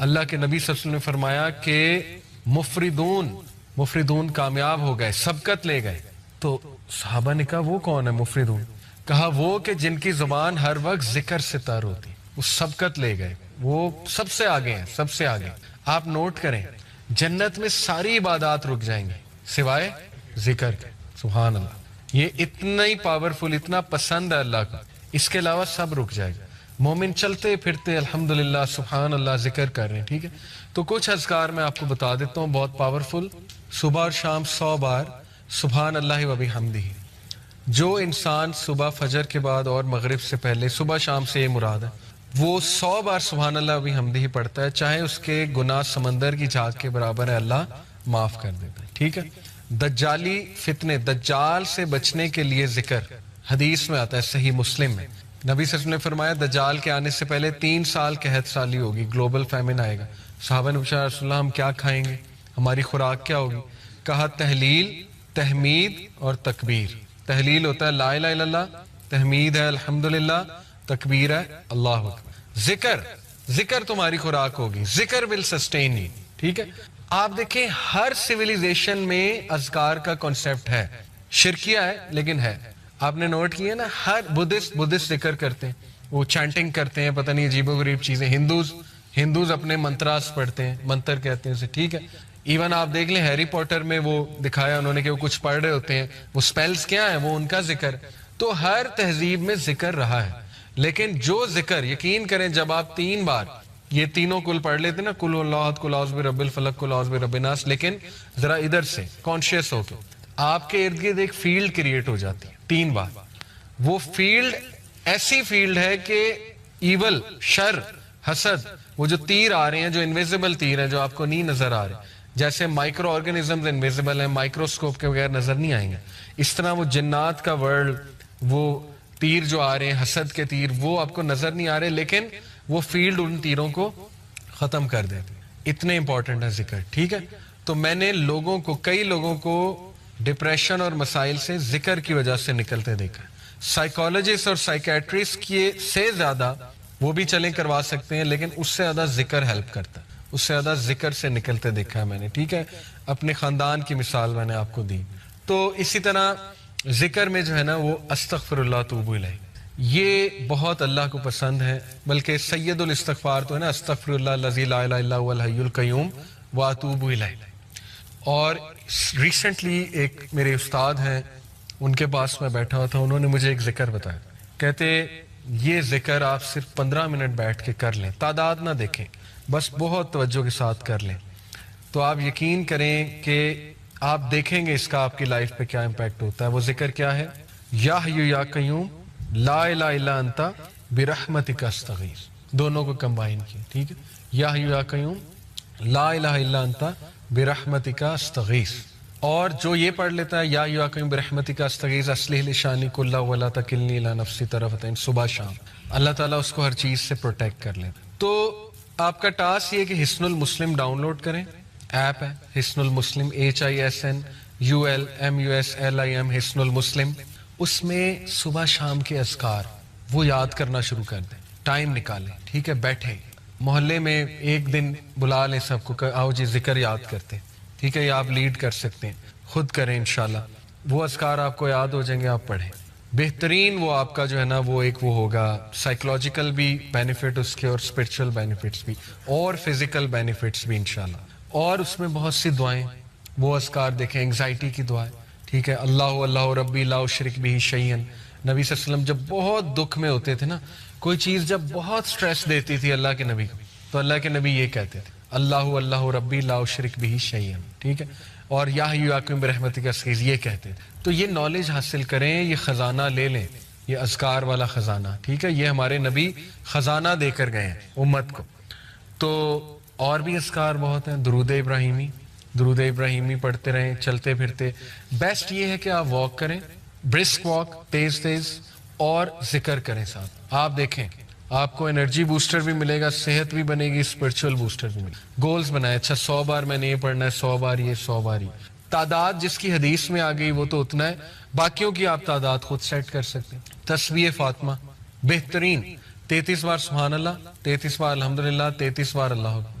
اللہ کے نبی صلی اللہ علیہ وسلم نے فرمایا کہ مفردون کامیاب ہو گئے، سبقت لے گئے. تو صحابہ نے کہا وہ کون ہے مفردون؟ کہا وہ کہ جن کی زبان ہر وقت ذکر سے تر ہوتی، وہ سبقت لے گئے، وہ سب سے آگے ہیں، سب سے آگے. آپ نوٹ کریں جنت میں ساری عبادات رک جائیں گے سوائے ذکر کے. سبحان اللہ، یہ اتنا ہی پاورفل، اتنا پسند ہے اللہ کو، اس کے علاوہ سب رک جائے گا. مومن چلتے پھرتے الحمدللہ سبحان اللہ ذکر کر رہے ہیں. ٹھیک ہے، تو کچھ اذکار میں آپ کو بتا دیتا ہوں بہت پاورفل. صبح اور شام 100 بار سبحان اللہ و بحمدہ. جو انسان صبح فجر کے بعد اور مغرب سے پہلے، صبح شام سے یہ مراد ہے، وہ 100 بار سبحان اللہ و بحمدہ پڑھتا ہے، چاہے اس کے گناہ سمندر کی جھاگ کے برابر ہے، اللہ معاف کر دیتا ہے. ٹھیک ہے. دجالی فتنے، دجال سے بچنے کے لیے ذکر حدیث میں آتا ہے صحیح مسلم میں. نبی صلی اللہ علیہ وسلم نے فرمایا دجال کے آنے سے پہلے 3 سال قحط سالی ہوگی، گلوبل فیمن آئے گا. صحابہ نے پوچھا رسول اللہ ہم کیا کھائیں گے، ہماری خوراک کیا ہوگی؟ کہا تحلیل، تحمید اور تکبیر. تحلیل ہوتا ہے لا الہ الا اللہ، تحمید ہے الحمدللہ، تکبیر ہے اللہ اکبر. ذکر تمہاری خوراک ہوگی، ذکر ول سسٹین یو. ٹھیک ہے. آپ دیکھیں ہر سویلائزیشن میں اذکار کا کنسپٹ ہے، شرکیہ ہے لیکن ہے. آپ نے نوٹ کیا نا، ہر بدھسٹ ذکر کرتے ہیں، وہ چانٹنگ کرتے ہیں، پتہ نہیں عجیب و غریب چیزیں. ہندوز اپنے منتراس پڑھتے ہیں، منتر کہتے ہیں اسے. ٹھیک ہے. ایون آپ دیکھ لیں ہیری پوٹر میں وہ دکھایا انہوں نے کہ وہ کچھ پڑھ رہے ہوتے ہیں، وہ سپیلز کیا ہیں، وہ ان کا ذکر. تو ہر تہذیب میں ذکر رہا ہے، لیکن جو ذکر یقین کریں جب آپ 3 بار یہ تینوں کل پڑھ لیتے نا، کل اللہ احد، کل اعوذ برب الفلق، کل اعوذ برب الناس، لیکن ذرا ادھر سے کانشیس ہو کے آپ کے ارد گرد ایک فیلڈ کریٹ ہو جاتی ہے 3 بار. وہ فیلڈ ایسی فیلڈ ہے کہ ایول، شر، حسد، وہ جو تیر آ رہے ہیں، جو انویزیبل تیر ہیں جو آپ کو نہیں نظر آ رہے، جیسے مائکرو آرگنزمز انویزیبل ہیں، مائکروسکوپ کے بغیر نظر نہیں آئیں گے، اس طرح وہ جنات کا ورلڈ، وہ تیر جو آ رہے ہیں حسد کے تیر، وہ آپ کو نظر نہیں آ رہے، لیکن وہ فیلڈ ان تیروں کو ختم کر دیتے. اتنے امپورٹنٹ ہے ذکر. ٹھیک ہے. تو میں نے کئی لوگوں کو ڈپریشن اور مسائل سے ذکر کی وجہ سے نکلتے دیکھا. سائیکالوجسٹ اور سائیکیٹرسٹ سے زیادہ وہ بھی چلیں کروا سکتے ہیں، لیکن اس سے زیادہ ذکر ہیلپ کرتا ہے، اس سے زیادہ ذکر سے نکلتے دیکھا ہے میں نے. ٹھیک ہے. اپنے خاندان کی مثال میں نے آپ کو دی. تو اسی طرح ذکر میں جو ہے نا وہ استغفر اللہ توب الیہ، یہ بہت اللہ کو پسند ہے. بلکہ سید الاستغفار تو ہے نا، استغفر اللہ الذی لا الہ الا هو الحی القیوم واتوب الیہ. اور ریسنٹلی ایک میرے استاد ہیں، ان کے پاس میں بیٹھا ہوا تھا، انہوں نے مجھے ایک ذکر بتایا. کہتے یہ ذکر آپ صرف 15 منٹ بیٹھ کے کر لیں، تعداد نہ دیکھیں، بس بہت توجہ کے ساتھ کر لیں، تو آپ یقین کریں کہ آپ دیکھیں گے اس کا آپ کی لائف پہ کیا امپیکٹ ہوتا ہے. وہ ذکر کیا ہے؟ یا حی یا قیوم لا الہ الا انت برحمتک استغیث. دونوں کو کمبائن کیا. ٹھیک ہے. یا حی یا قیوم لا الہ الا انت برحمتک استغیث. اور جو یہ پڑھ لیتا ہے یا حی یا قیوم برحمتک استغیث اصلح لی شانی کلہ ولا تکلنی الی نفسی طرفۃ عین، صبح شام اللہ تعالیٰ اس کو ہر چیز سے پروٹیکٹ کر لیتا. تو آپ کا ٹاسک یہ کہ حصن المسلم ڈاؤن لوڈ کریں. ایپ ہے حصن المسلم، HISNULMUSLIM، حصن المسلم. اس میں صبح شام کے اذکار وہ یاد کرنا شروع کر دیں. ٹائم نکالیں. ٹھیک ہے. بیٹھیں، محلے میں ایک دن بلا لیں سب کو، آؤ جی ذکر یاد کرتے. ٹھیک ہے. یہ آپ لیڈ کر سکتے ہیں، خود کریں انشاءاللہ. وہ اذکار آپ کو یاد ہو جائیں گے، آپ پڑھیں. بہترین وہ آپ کا جو ہے نا وہ ایک وہ ہوگا، سائیکولوجیکل بھی بینیفٹ اس کے، اور اسپرچل بینیفٹس بھی، اور فزیکل بینیفٹس بھی انشاءاللہ. اور اس میں بہت سی دعائیں، وہ اذکار دیکھیں. انگزائٹی کی دعائیں. ٹھیک ہے. اللہ ربی لا اشرک بہ شیئا. نبی صلی اللہ علیہ وسلم جب بہت دکھ میں ہوتے تھے نا، کوئی چیز جب بہت سٹریس دیتی تھی اللہ کے نبی کو، تو اللہ کے نبی یہ کہتے تھے اللہ ربی لا اشرک بہ شیئا. ٹھیک ہے. اور یا حی یا قیوم برحمتک استغیث یہ کہتے تھے. تو یہ نالج حاصل کریں، یہ خزانہ لے لیں، یہ اذکار والا خزانہ. ٹھیک ہے. یہ ہمارے نبی خزانہ دے کر گئے ہیں امت کو. تو اور بھی اذکار بہت ہیں. درود ابراہیمی پڑھتے رہیں چلتے پھرتے. بیسٹ یہ ہے کہ آپ واک کریں، برسک واک، تیز اور ذکر کریں ساتھ. آپ دیکھیں آپ کو انرجی بوسٹر بھی ملے گا، صحت بھی بنے گی، اسپرچل بوسٹر بھی ملے گا. گولز بنائے، اچھا 100 بار میں نے یہ پڑھنا ہے، 100 بار یہ، 100 بار یہ. تعداد جس کی حدیث میں آ گئی وہ تو اتنا ہے، باقیوں کی آپ تعداد خود سیٹ کر سکتے ہیں. تسبیح فاطمہ بہترین، 33 بار سبحان اللہ، 33 بار الحمدللہ، 33 بار اللہ اکبر.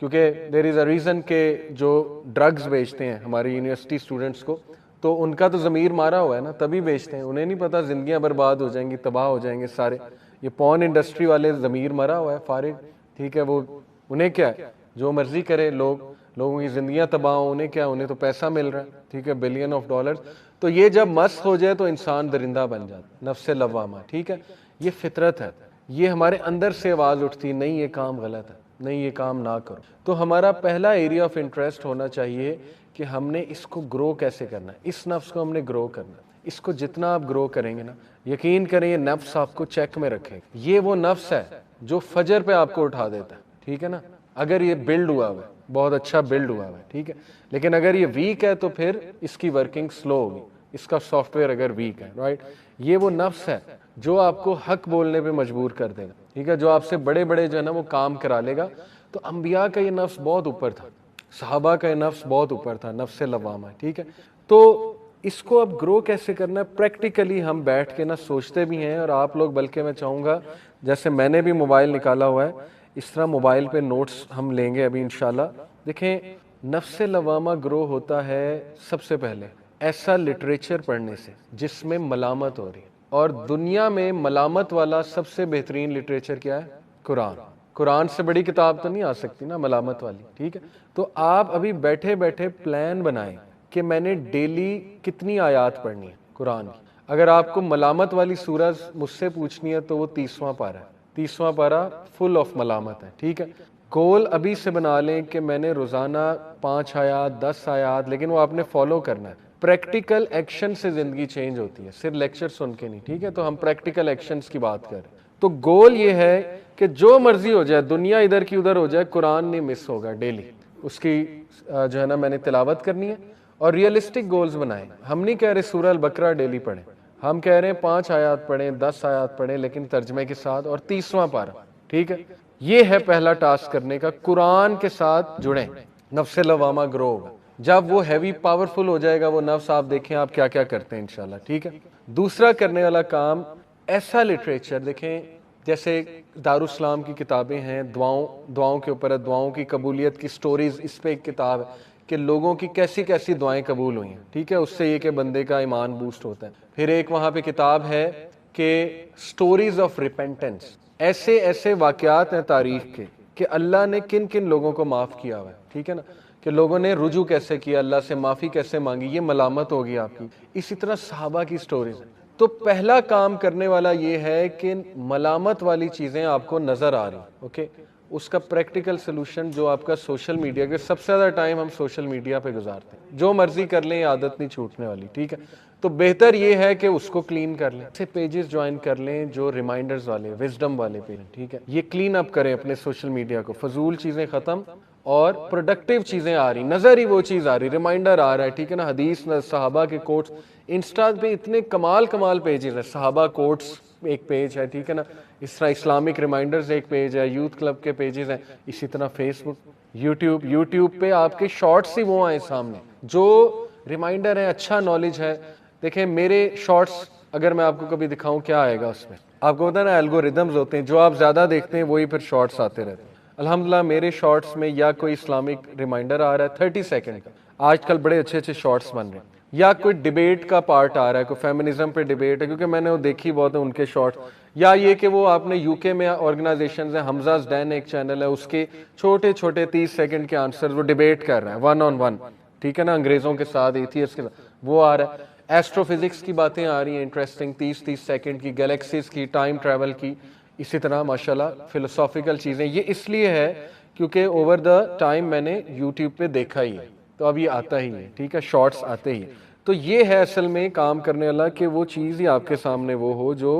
کیونکہ دیر از اے ریزن کہ جو ڈرگز بیچتے ہیں ہماری یونیورسٹی اسٹوڈنٹس کو، تو ان کا تو ضمیر مارا ہوا ہے نا، تبھی بیچتے ہیں. انہیں نہیں پتا زندگیاں برباد ہو جائیں گی، تباہ ہو جائیں گے سارے. یہ پون انڈسٹری والے ضمیر مرا ہوا ہے فارغ. ٹھیک ہے، وہ انہیں کیا ہے، جو مرضی کرے، لوگوں کی زندگیاں تباہ ہوں، انہیں کیا، انہیں تو پیسہ مل رہا ہے. ٹھیک ہے، بلین آف ڈالرز. تو یہ جب مست ہو جائے تو انسان درندہ بن جاتا، نفس لوامہ. ٹھیک ہے، یہ فطرت ہے. یہ ہمارے اندر سے آواز اٹھتی، نہیں یہ کام غلط ہے، نہیں یہ کام نہ کرو. تو ہمارا پہلا ایریا آف انٹرسٹ ہونا چاہیے کہ ہم نے اس کو گرو کیسے کرنا ہے. اس نفس کو ہم نے گرو کرنا ہے. اس کو جتنا آپ گرو کریں گے نا، یقین کریں یہ نفس آپ کو چیک میں رکھے گا. یہ وہ نفس ہے جو فجر پہ آپ کو اٹھا دیتا ہے. ٹھیک ہے نا، اگر یہ بلڈ ہوا ہوا ہے، بہت اچھا بلڈ ہوا ہوا ہے. ٹھیک ہے، لیکن اگر یہ ویک ہے تو پھر اس کی ورکنگ سلو ہوگی، اس کا سافٹ ویئر اگر ویک ہے. رائٹ، یہ وہ نفس ہے جو آپ کو حق بولنے پہ مجبور کر دے گا. ٹھیک ہے، جو آپ سے بڑے بڑے جو ہے نا وہ کام کرا لے گا. تو انبیاء کا یہ نفس بہت اوپر تھا، صحابہ کا یہ نفس بہت اوپر تھا، نفس لوامہ. ٹھیک ہے، تو اس کو اب گرو کیسے کرنا ہے پریکٹیکلی ہم بیٹھ کے نا سوچتے بھی ہیں. اور آپ لوگ، بلکہ میں چاہوں گا جیسے میں نے بھی موبائل نکالا ہوا ہے، اس طرح موبائل پہ نوٹس ہم لیں گے ابھی انشاءاللہ. دیکھیں، نفس لوامہ گرو ہوتا ہے سب سے پہلے ایسا لٹریچر پڑھنے سے جس میں ملامت ہو رہی ہے. اور دنیا میں ملامت والا سب سے بہترین لٹریچر کیا ہے؟ قرآن. قرآن سے بڑی کتاب تو نہیں آ سکتی نا ملامت والی. ٹھیک ہے، تو آپ ابھی بیٹھے بیٹھے پلان بنائیں کہ میں نے ڈیلی کتنی آیات پڑھنی ہے قرآن کی. اگر آپ کو ملامت والی سورہ مجھ سے پوچھنی ہے تو وہ 30واں پارہ ہے. 30واں پارہ فل آف ملامت ہے. ٹھیک ہے، گول ابھی سے بنا لیں کہ میں نے روزانہ 5 آیات 10 آیات، لیکن وہ آپ نے فالو کرنا ہے. پریکٹیکل ایکشن سے زندگی چینج ہوتی ہے، صرف لیکچر سن کے نہیں. ٹھیک ہے، تو ہم پریکٹیکل ایکشنز کی بات کریں. تو گول یہ ہے کہ جو مرضی ہو جائے، دنیا ادھر کی ادھر ہو جائے، قرآن نہیں مس ہوگا. ڈیلی اس کی جو ہے نا میں نے تلاوت کرنی ہے. اور ریئلسٹک گولز بنائیں. ہم نہیں کہہ رہے سورہ البقرہ ڈیلی پڑھیں، ہم کہہ رہے ہیں 5 آیات پڑھیں، 10 آیات پڑھیں، لیکن ترجمے کے ساتھ، اور 30واں پارہ. ٹھیک ہے، یہ ہے پہلا ٹاسک کرنے کا. قرآن کے ساتھ جڑیں، نفس لوامہ گرو ہوگا. جب وہ ہیوی پاورفل ہو جائے گا وہ نفس، آپ دیکھیں آپ کیا کیا کرتے ہیں انشاءاللہ. ٹھیک ہے، دوسرا کرنے والا کام، ایسا لٹریچر دیکھیں جیسے دارالاسلام کی کتابیں ہیں، دعاؤں کے اوپر ہے، دعاؤں کی قبولیت کی سٹوریز، اس پہ ایک کتاب ہے کہ لوگوں کی کیسی کیسی دعائیں قبول ہوئی ہیں. ٹھیک ہے، اس سے یہ کہ بندے کا ایمان بوسٹ ہوتا ہے. پھر ایک وہاں پہ کتاب ہے کہ سٹوریز آف ریپینٹنس، ایسے ایسے واقعات ہیں تاریخ کے کہ اللہ نے کن کن لوگوں کو معاف کیا ہوا ہے. ٹھیک ہے نا، کہ لوگوں نے رجوع کیسے کیا، اللہ سے معافی کیسے مانگی. یہ ملامت ہوگی آپ کی. اسی طرح صحابہ کی سٹوریز. تو پہلا کام کرنے والا یہ ہے کہ ملامت والی چیزیں آپ کو نظر آ رہی. اوکے، اس کا پریکٹیکل سلوشن جو آپ کا سوشل میڈیا کے، سب سے زیادہ ٹائم ہم سوشل میڈیا پہ گزارتے ہیں. جو مرضی کر لیں، عادت نہیں چھوٹنے والی. ٹھیک ہے، تو بہتر یہ ہے کہ اس کو کلین کر لیں. ایسے پیجز جوائن کر لیں جو ریمائنڈرز والے، وزڈم والے پیج. ٹھیک ہے، یہ کلین اپ کریں اپنے سوشل میڈیا کو. فضول چیزیں ختم اور پروڈکٹیو چیزیں آ رہی، نظر ہی وہ چیز آ رہی، ریمائنڈر آ رہا ہے. ٹھیک ہے نا، حدیث، صحابہ کے کوٹس. انسٹا پہ اتنے کمال پیجز ہیں. صحابہ کوٹس ایک پیج ہے. ٹھیک ہے نا، اس طرح اسلامک ریمائنڈرز ایک پیج ہے، یوتھ کلب کے پیجز ہیں. اسی طرح فیس بک، یوٹیوب پہ آپ کے شارٹس ہی وہ آئیں سامنے جو ریمائنڈر ہیں، اچھا نالج ہے. دیکھیں میرے شارٹس اگر میں آپ کو کبھی دکھاؤں کیا آئے گا اس میں، آپ کو پتا ہے نا الگوریدمز ہوتے ہیں، جو آپ زیادہ دیکھتے ہیں وہی پھر شارٹس آتے رہتے ہیں. الحمدللہ میرے شارٹس میں یا کوئی اسلامک ریمائنڈر آ رہا ہے 30 سیکنڈ کا، آج کل بڑے اچھے اچھے شارٹس بن رہے ہیں، یا کوئی ڈیبیٹ کا پارٹ آ رہا ہے، کوئی فیمنزم پہ ڈیبیٹ ہے، کیونکہ میں نے وہ دیکھی بہت ہے ان کے شارٹس. یا یہ کہ وہ آپ نے یو کے میں آرگنائزیشنز ہیں، حمزہ ڈین ایک چینل ہے، اس کے چھوٹے چھوٹے 30 سیکنڈ کے آنسر وہ ڈیبیٹ کر رہے ہیں 1 on 1. ٹھیک ہے نا، انگریزوں کے ساتھ، ایتھیسٹ کے ساتھ، وہ آ رہا ہے. ایسٹرو فزکس کی باتیں آ رہی ہیں انٹرسٹنگ، 30 سیکنڈ کی، گلیکسیز کی، ٹائم ٹریول کی. اسی طرح ماشاءاللہ فلسافیکل چیزیں. یہ اس لیے ہے کیونکہ اوور دا ٹائم میں نے یوٹیوب پہ دیکھا ہی ہے، تو اب یہ آتا ہی ہے. ٹھیک ہے، شارٹس آتے ہی. تو یہ ہے اصل میں کام کرنے والا کہ وہ چیز ہی آپ کے سامنے وہ ہو جو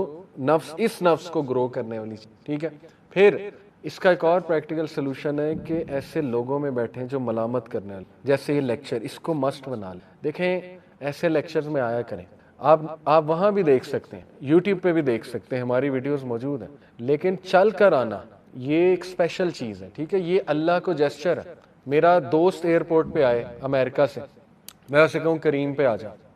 اس نفس کو گرو کرنے والی چیز. ٹھیک ہے، پھر اس کا ایک اور پریکٹیکل سلوشن ہے کہ ایسے لوگوں میں بیٹھیں جو ملامت کرنے والے، جیسے یہ لیکچر، اس کو مسٹ بنا لیں. دیکھیں ایسے لیکچرز میں آیا کریں. آپ وہاں بھی دیکھ سکتے ہیں، یوٹیوب پہ بھی دیکھ سکتے ہیں، ہماری ویڈیوز موجود ہیں. لیکن چل کر آنا یہ ایک اسپیشل چیز ہے. ٹھیک ہے، یہ اللہ کو جیسچر ہے. میرا دوست ایئرپورٹ پہ آئے امریکہ سے، میں اسے کہوں کریم پہ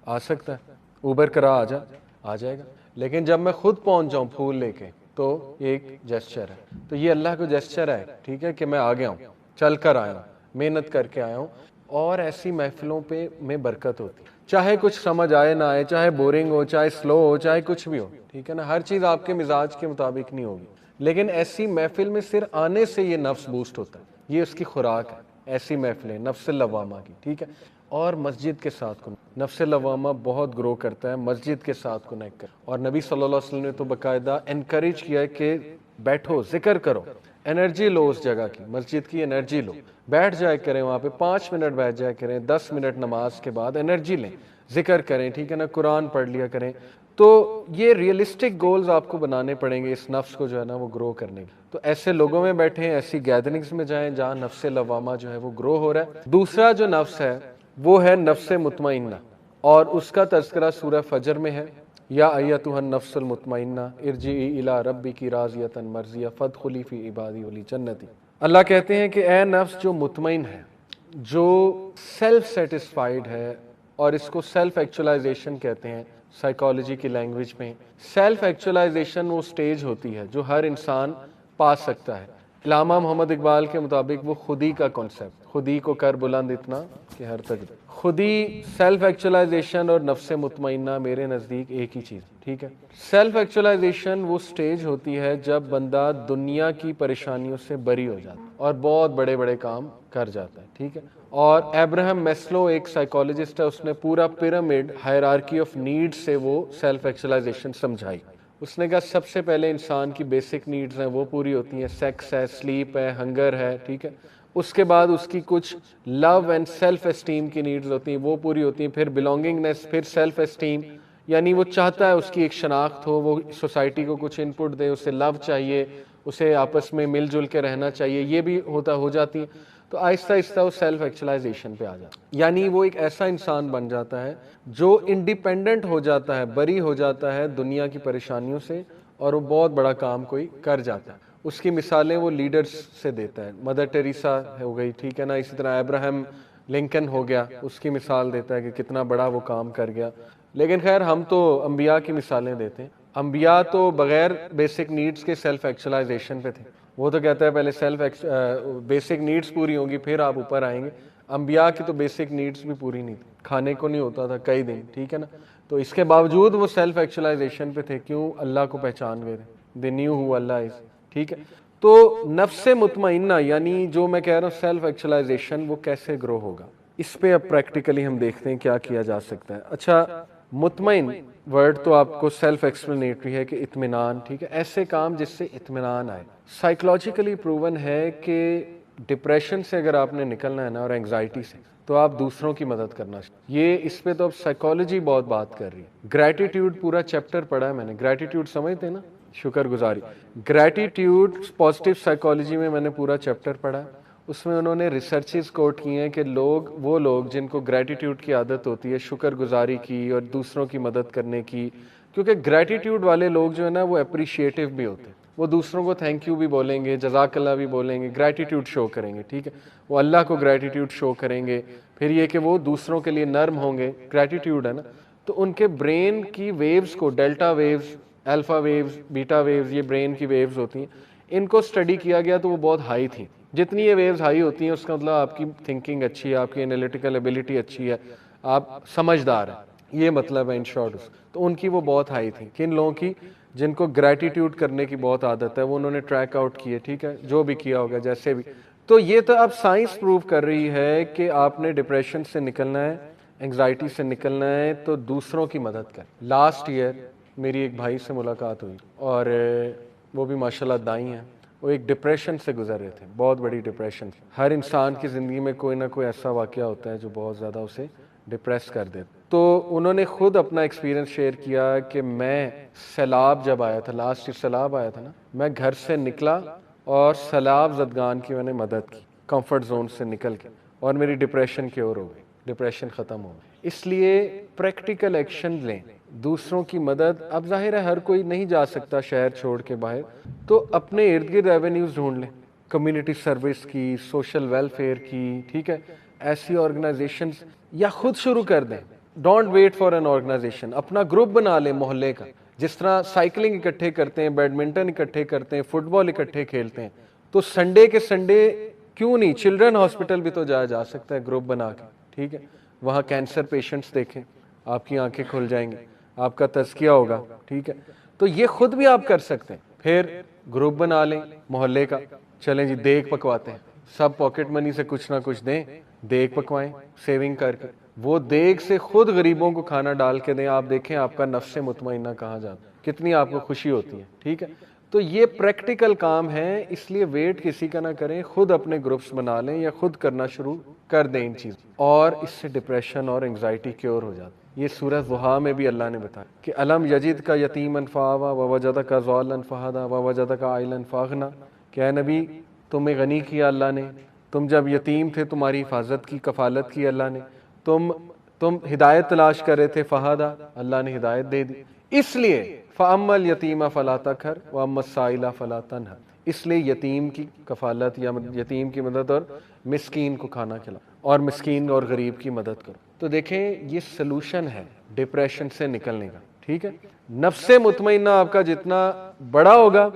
آ سکتا ہے، اوبر کرا آ جائے گا. لیکن جب میں خود پہنچ جاؤں پھول لے کے تو یہ ایک جیسچر ہے. تو یہ اللہ کو جیسچر ہے. ٹھیک ہے، کہ میں آ گیا ہوں. چل کر آیا ہوں، محنت کر کے آیا ہوں، اور ایسی محفلوں پہ میں برکت ہوتی ہے، چاہے کچھ سمجھ آئے نہ آئے، چاہے بورنگ ہو، چاہے سلو ہو، چاہے کچھ بھی ہو، ٹھیک ہے نا، ہر چیز آپ کے مزاج کے مطابق نہیں ہوگی، لیکن ایسی محفل میں صرف آنے سے یہ نفس بوسٹ ہوتا ہے، یہ اس کی خوراک ہے، ایسی محفلیں نفس لوامہ کی، ٹھیک ہے۔ اور مسجد کے ساتھ نفس لوامہ بہت گرو کرتا ہے مسجد کے ساتھ کنیکٹ کر، اور نبی صلی اللہ علیہ وسلم نے تو باقاعدہ انکریج کیا ہے کہ بیٹھو، ذکر کرو، انرجی لو، اس جگہ کی مسجد کی انرجی لو، بیٹھ جائے کریں وہاں پہ، 5 منٹ بیٹھ جائے کریں، 10 منٹ نماز کے بعد انرجی لیں، ذکر کریں، ٹھیک ہے نا، قرآن پڑھ لیا کریں۔ تو یہ ریئلسٹک گولز آپ کو بنانے پڑیں گے اس نفس کو جو ہے نا وہ گرو کرنے کے، تو ایسے لوگوں میں بیٹھیں، ایسی گیدرنگز میں جائیں جہاں نفس لوامہ جو ہے وہ گرو ہو رہا ہے۔ دوسرا جو نفس ہے وہ ہے نفس مطمئنہ، اور اس کا تذکرہ سورہ فجر میں ہے، یا ایتھا النفس المطمئنہ ارجعی الی ربک راضیۃ مرضیہ فادخلی فی عبادی وادخلی جنتی۔ اللہ کہتے ہیں کہ اے نفس جو مطمئن ہے، جو سیلف سیٹسفائیڈ ہے، اور اس کو سیلف ایکچولائزیشن کہتے ہیں سائیکالوجی کی لینگویج میں۔ سیلف ایکچولائزیشن وہ سٹیج ہوتی ہے جو ہر انسان پا سکتا ہے۔ علامہ محمد اقبال کے مطابق وہ خودی کا کانسیپٹ، خودی کو کر بلند اتنا کہ ہر تک، خودی، سیلف ایکچولائزیشن اور نفس مطمئنہ میرے نزدیک ایک ہی چیز، ٹھیک ہے۔ سیلف ایکچولائزیشن وہ سٹیج ہوتی ہے جب بندہ دنیا کی پریشانیوں سے بری ہو جاتا ہے اور بہت بڑے بڑے کام کر جاتا ہے، ٹھیک ہے۔ اور ایبراہم میسلو ایک سائیکالوجسٹ ہے، اس نے پورا پیرامڈ ہائرارکی آف نیڈ سے وہ سیلف ایکچولائزیشن سمجھائی۔ اس نے کہا سب سے پہلے انسان کی بیسک نیڈز ہیں وہ پوری ہوتی ہیں، سیکس ہے، سلیپ ہے، ہنگر ہے، ٹھیک ہے۔ اس کے بعد اس کی کچھ لو اینڈ سیلف اسٹیم کی نیڈز ہوتی ہیں، وہ پوری ہوتی ہیں، پھر بلونگنگنیس، پھر سیلف اسٹیم، یعنی وہ چاہتا ہے اس کی ایک شناخت ہو، وہ سوسائٹی کو کچھ انپٹ دے، اسے لو چاہیے، اسے آپس میں مل جل کے رہنا چاہیے، یہ بھی ہو جاتی ہے۔ تو آہستہ آہستہ وہ سیلف ایکچولائزیشن پہ آ جاتا ہے، یعنی وہ ایک ایسا انسان بن جاتا ہے جو انڈیپینڈنٹ ہو جاتا ہے، بری ہو جاتا ہے دنیا کی پریشانیوں سے، اور وہ بہت بڑا کام کوئی کر جاتا ہے۔ اس کی مثالیں وہ لیڈرز سے دیتا ہے، مدر ٹیریسا ہو گئی، ٹھیک ہے نا، اسی طرح ابراہم لنکن ہو گیا، اس کی مثال دیتا ہے کہ کتنا بڑا وہ کام کر گیا۔ لیکن خیر ہم تو انبیاء کی مثالیں دیتے ہیں، انبیاء تو بغیر بیسک نیڈز کے سیلف ایکچولائزیشن پہ تھے، وہ تو کہتا ہے پہلے بیسک نیڈز پوری ہوں گی پھر آپ اوپر آئیں گے۔ انبیاء کی تو بیسک نیڈز بھی پوری نہیں تھی، کھانے کو نہیں ہوتا تھا کئی دن، ٹھیک ہے نا، تو اس کے باوجود وہ سیلف ایکچولائزیشن پہ تھے، کیوں؟ اللہ کو پہچان گئے تھے، they knew who Allah is، ٹھیک ہے۔ تو نفس مطمئنہ یعنی جو میں کہہ رہا ہوں سیلف ایکچولائزیشن وہ کیسے گرو ہوگا، اس پہ اب پریکٹیکلی ہم دیکھتے ہیں کیا کیا جا سکتا ہے۔ اچھا، مطمئن ورڈ تو آپ کو سیلف ایکسپلینیٹری ہے کہ اطمینان، ٹھیک ہے، ایسے کام جس سے اطمینان آئے۔ سائیکولوجیکلی پروون ہے کہ ڈپریشن سے اگر آپ نے نکلنا ہے نا، اور اینگزائٹی سے، تو آپ دوسروں کی مدد کرنا چاہیے۔ یہ اس پہ تو اب سائیکالوجی بہت بات کر رہی ہے۔ گریٹیٹیوڈ پورا چیپٹر پڑھا ہے میں نے، گریٹیٹیوڈ سمجھتے ہیں نا، شکر گزاری، گریٹیٹیوڈ پازیٹیو سائیکالوجی میں نے پورا چیپٹر پڑھا ہے۔ اس میں انہوں نے ریسرچز کوٹ کی ہیں کہ وہ لوگ جن کو گریٹیٹیوڈ کی عادت ہوتی ہے، شکر گزاری کی اور دوسروں کی مدد کرنے کی، کیونکہ گریٹیٹیوڈ والے لوگ جو ہے نا وہ اپریشیٹو بھی ہوتے ہیں، وہ دوسروں کو تھینک یو بھی بولیں گے، جزاک اللہ بھی بولیں گے، گریٹیٹیوڈ شو کریں گے، ٹھیک ہے، وہ اللہ کو گریٹیٹیوڈ شو کریں گے۔ پھر یہ کہ وہ دوسروں کے لیے نرم ہوں گے، گریٹیٹیوڈ ہے نا، تو ان کے برین کی ویوز کو، ڈیلٹا ویوز، الفا ویوز، بیٹا ویوز، یہ برین کی ویوز ہوتی ہیں، ان کو اسٹڈی کیا گیا تو وہ بہت ہائی تھیں۔ جتنی یہ ویوز ہائی ہوتی ہیں اس کا مطلب آپ کی تھنکنگ اچھی ہے، آپ کی انالیٹیکل ایبلٹی اچھی ہے، آپ سمجھدار ہیں، یہ مطلب ہے ان شارٹ۔ تو ان کی وہ بہت ہائی تھی۔ کن لوگوں کی؟ جن کو گریٹیٹیوڈ کرنے کی بہت عادت ہے، وہ انہوں نے ٹریک آؤٹ کیے، ٹھیک ہے، جو بھی کیا ہوگا جیسے بھی۔ تو یہ تو اب سائنس پروو کر رہی ہے کہ آپ نے ڈپریشن سے نکلنا ہے، انگزائٹی سے نکلنا ہے تو دوسروں کی مدد کر۔ لاسٹ ایئر میری ایک بھائی سے ملاقات ہوئی، اور وہ بھی ماشاءاللہ دائی ہیں، وہ ایک ڈپریشن سے گزر رہے تھے، بہت بڑی ڈپریشن۔ ہر انسان کی زندگی میں کوئی نہ کوئی ایسا واقعہ ہوتا ہے جو بہت زیادہ اسے ڈپریس کر دیتا۔ تو انہوں نے خود اپنا ایکسپیرینس شیئر کیا کہ میں سیلاب جب آیا تھا، لاسٹ سیلاب آیا تھا نا، میں گھر سے نکلا اور سیلاب زدگان کی میں نے مدد کی، کمفرٹ زون سے نکل کے، اور میری ڈپریشن کیور ہو گئی، ڈپریشن ختم ہو گئی۔ اس لیے پریکٹیکل ایکشن لیں، دوسروں کی مدد۔ اب ظاہر ہے ہر کوئی نہیں جا سکتا شہر چھوڑ کے باہر، تو اپنے ارد گرد ایونیوز ڈھونڈ لیں، کمیونٹی سروس کی، سوشل ویلفیئر کی، ٹھیک ہے، ایسی آرگنائزیشنز، یا خود شروع کر دیں، don't wait for an organisation, اپنا گروپ بنا لیں محلے کا، جس طرح سائیکلنگ اکٹھے کرتے ہیں، بیڈمنٹن اکٹھے کرتے ہیں، فٹ بال اکٹھے کھیلتے ہیں، تو سنڈے کے سنڈے کیوں نہیں, چلڈرن ہاسپٹل بھی تو جایا جا سکتا ہے گروپ بنا کے, ٹھیک ہے, وہاں کینسر پیشنٹس دیکھیں, آپ کی آنکھیں کھل جائیں گی, آپ کا تزکیہ ہوگا, ٹھیک ہے. تو یہ خود بھی آپ کر سکتے ہیں. پھر گروپ بنا لیں محلے کا, چلیں جی دیگ پکواتے ہیں, سب پاکٹ منی سے کچھ نہ کچھ دیں, دیگ پکوائیں سیونگ کر کے, وہ دیگ سے خود غریبوں کو کھانا ڈال کے دیں, آپ دیکھیں آپ کا نفس مطمئنہ کہاں جاتا, کتنی آپ کو خوشی ہوتی ہے, ٹھیک ہے. تو یہ پریکٹیکل کام ہے, اس لیے ویٹ کسی کا نہ کریں, خود اپنے گروپس بنا لیں یا خود کرنا شروع کر دیں ان چیزوں, اور اس سے ڈپریشن اور انگزائٹی کیور ہو جاتی. یہ سورہ ضحیٰ میں بھی اللہ نے بتایا کہ الم یجد کا یتیما فآویٰ ووجدک ضالا فہدیٰ ووجدک عائلا فاغنیٰ, کہ اے نبی تمہیں غنی کیا اللہ نے, تم جب یتیم تھے تمہاری حفاظت کی, کفالت کی اللہ نے, تم ہدایت تلاش کر رہے تھے, فہدیٰ اللہ نے ہدایت دے دی. اس لیے فَأَمَّا الْيَتِيمَ فَلَا تَقْهَرْ وَأَمَّا السَّائِلَ فَلَا تَنْهَرْ, اس لیے یتیم کی کفالت یا یتیم کی مدد اور مسکین کو کھانا کھلاؤ, اور مسکین اور غریب کی مدد کرو. تو دیکھیں یہ سلوشن ہے ڈپریشن سے نکلنے کا, ٹھیک ہے. نفس مطمئنہ آپ کا جتنا بڑا ہوگا,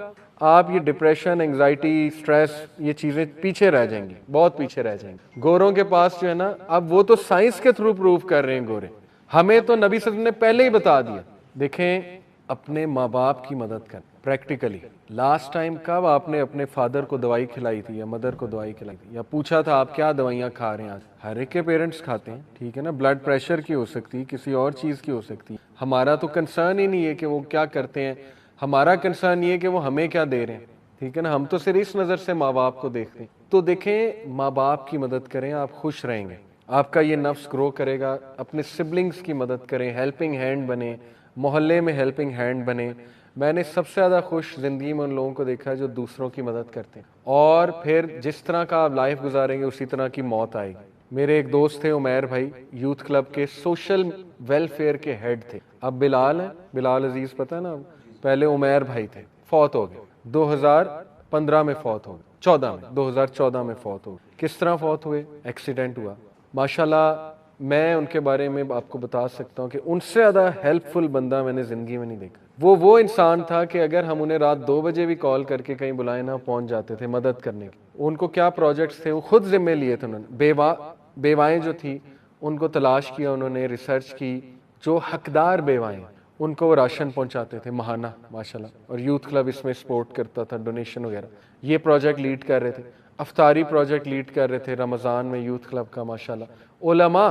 آپ یہ ڈپریشن, انگزائٹی, سٹریس, یہ چیزیں پیچھے رہ جائیں گی, بہت پیچھے رہ جائیں گی. گوروں کے پاس جو ہے نا, اب وہ تو سائنس کے تھرو پروف کر رہے ہیں گورے, ہمیں تو نبی صلی اللہ علیہ وسلم نے پہلے ہی بتا دیا. دیکھیں اپنے ماں باپ کی مدد کریں پریکٹیکلی. لاسٹ ٹائم کب آپ نے اپنے فادر کو دوائی کھلائی تھی یا مدر کو دوائی کھلائی تھی, یا پوچھا تھا آپ کیا دوائیاں کھا رہے ہیں آج؟ ہر ایک کے پیرنٹس کھاتے ہیں, ٹھیک ہے نا, بلڈ پریشر کی ہو سکتی, کسی اور چیز کی ہو سکتی. ہمارا تو کنسرن ہی نہیں ہے کہ وہ کیا کرتے ہیں, ہمارا کنسرن یہ ہے کہ وہ ہمیں کیا دے رہے ہیں, ٹھیک ہے نا. ہم تو صرف اس نظر سے ماں باپ کو دیکھتے ہیں. تو دیکھیں ماں باپ کی مدد کریں, آپ خوش رہیں گے, آپ کا یہ نفس گرو کرے گا. اپنے سبلنگز کی مدد کریں, ہیلپنگ ہینڈ بنیں, محلے میں ہیلپنگ ہینڈ بنیں. میں نے سب سے زیادہ خوش زندگی میں ان لوگوں کو دیکھا ہے جو دوسروں کی مدد کرتے ہیں, اور پھر جس طرح کا آپ لائف گزاریں گے اسی طرح کی موت آئے گی. میرے ایک دوست تھے عمیر بھائی, یوتھ کلب کے سوشل ویلفیئر کے ہیڈ تھے. اب بلال ہیں, بلال عزیز پتہ ہے نا, پہلے عمیر بھائی تھے, فوت ہو گئے 2015 میں, فوت ہو گئے 2014 میں فوت ہو گئے. کس طرح فوت ہوئے؟ ایکسیڈنٹ ہوا. ماشاءاللہ میں ان کے بارے میں آپ کو بتا سکتا ہوں کہ ان سے زیادہ ہیلپ فل بندہ میں نے زندگی میں نہیں دیکھا. وہ انسان تھا کہ اگر ہم انہیں رات 2 بجے بھی کال کر کے کہیں بلائے نہ, پہنچ جاتے تھے مدد کرنے کی. ان کو کیا پروجیکٹس تھے وہ خود ذمہ لیے تھے انہوں نے. بیوائیں جو تھی ان کو تلاش کیا انہوں نے, ریسرچ کی, جو حقدار بیوائیں ان کو وہ راشن پہنچاتے تھے ماہانہ ماشاءاللہ. اور یوتھ کلب اس میں سپورٹ کرتا تھا, ڈونیشن وغیرہ. یہ پروجیکٹ لیڈ کر رہے تھے. افطاری پروجیکٹ لیڈ کر رہے تھے رمضان میں یوتھ کلب کا ماشاءاللہ. علماء,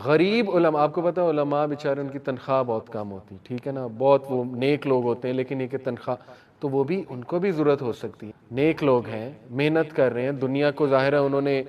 غریب علماء, آپ کو پتہ ہے علماء بیچارے ان کی تنخواہ بہت کم ہوتی, ٹھیک ہے نا, بہت وہ نیک لوگ ہوتے ہیں, لیکن یہ کہ تنخواہ تو وہ بھی ان کو بھی ضرورت ہو سکتی ہے. نیک لوگ ہیں, محنت کر رہے ہیں, دنیا کو ظاہر ہے انہوں نے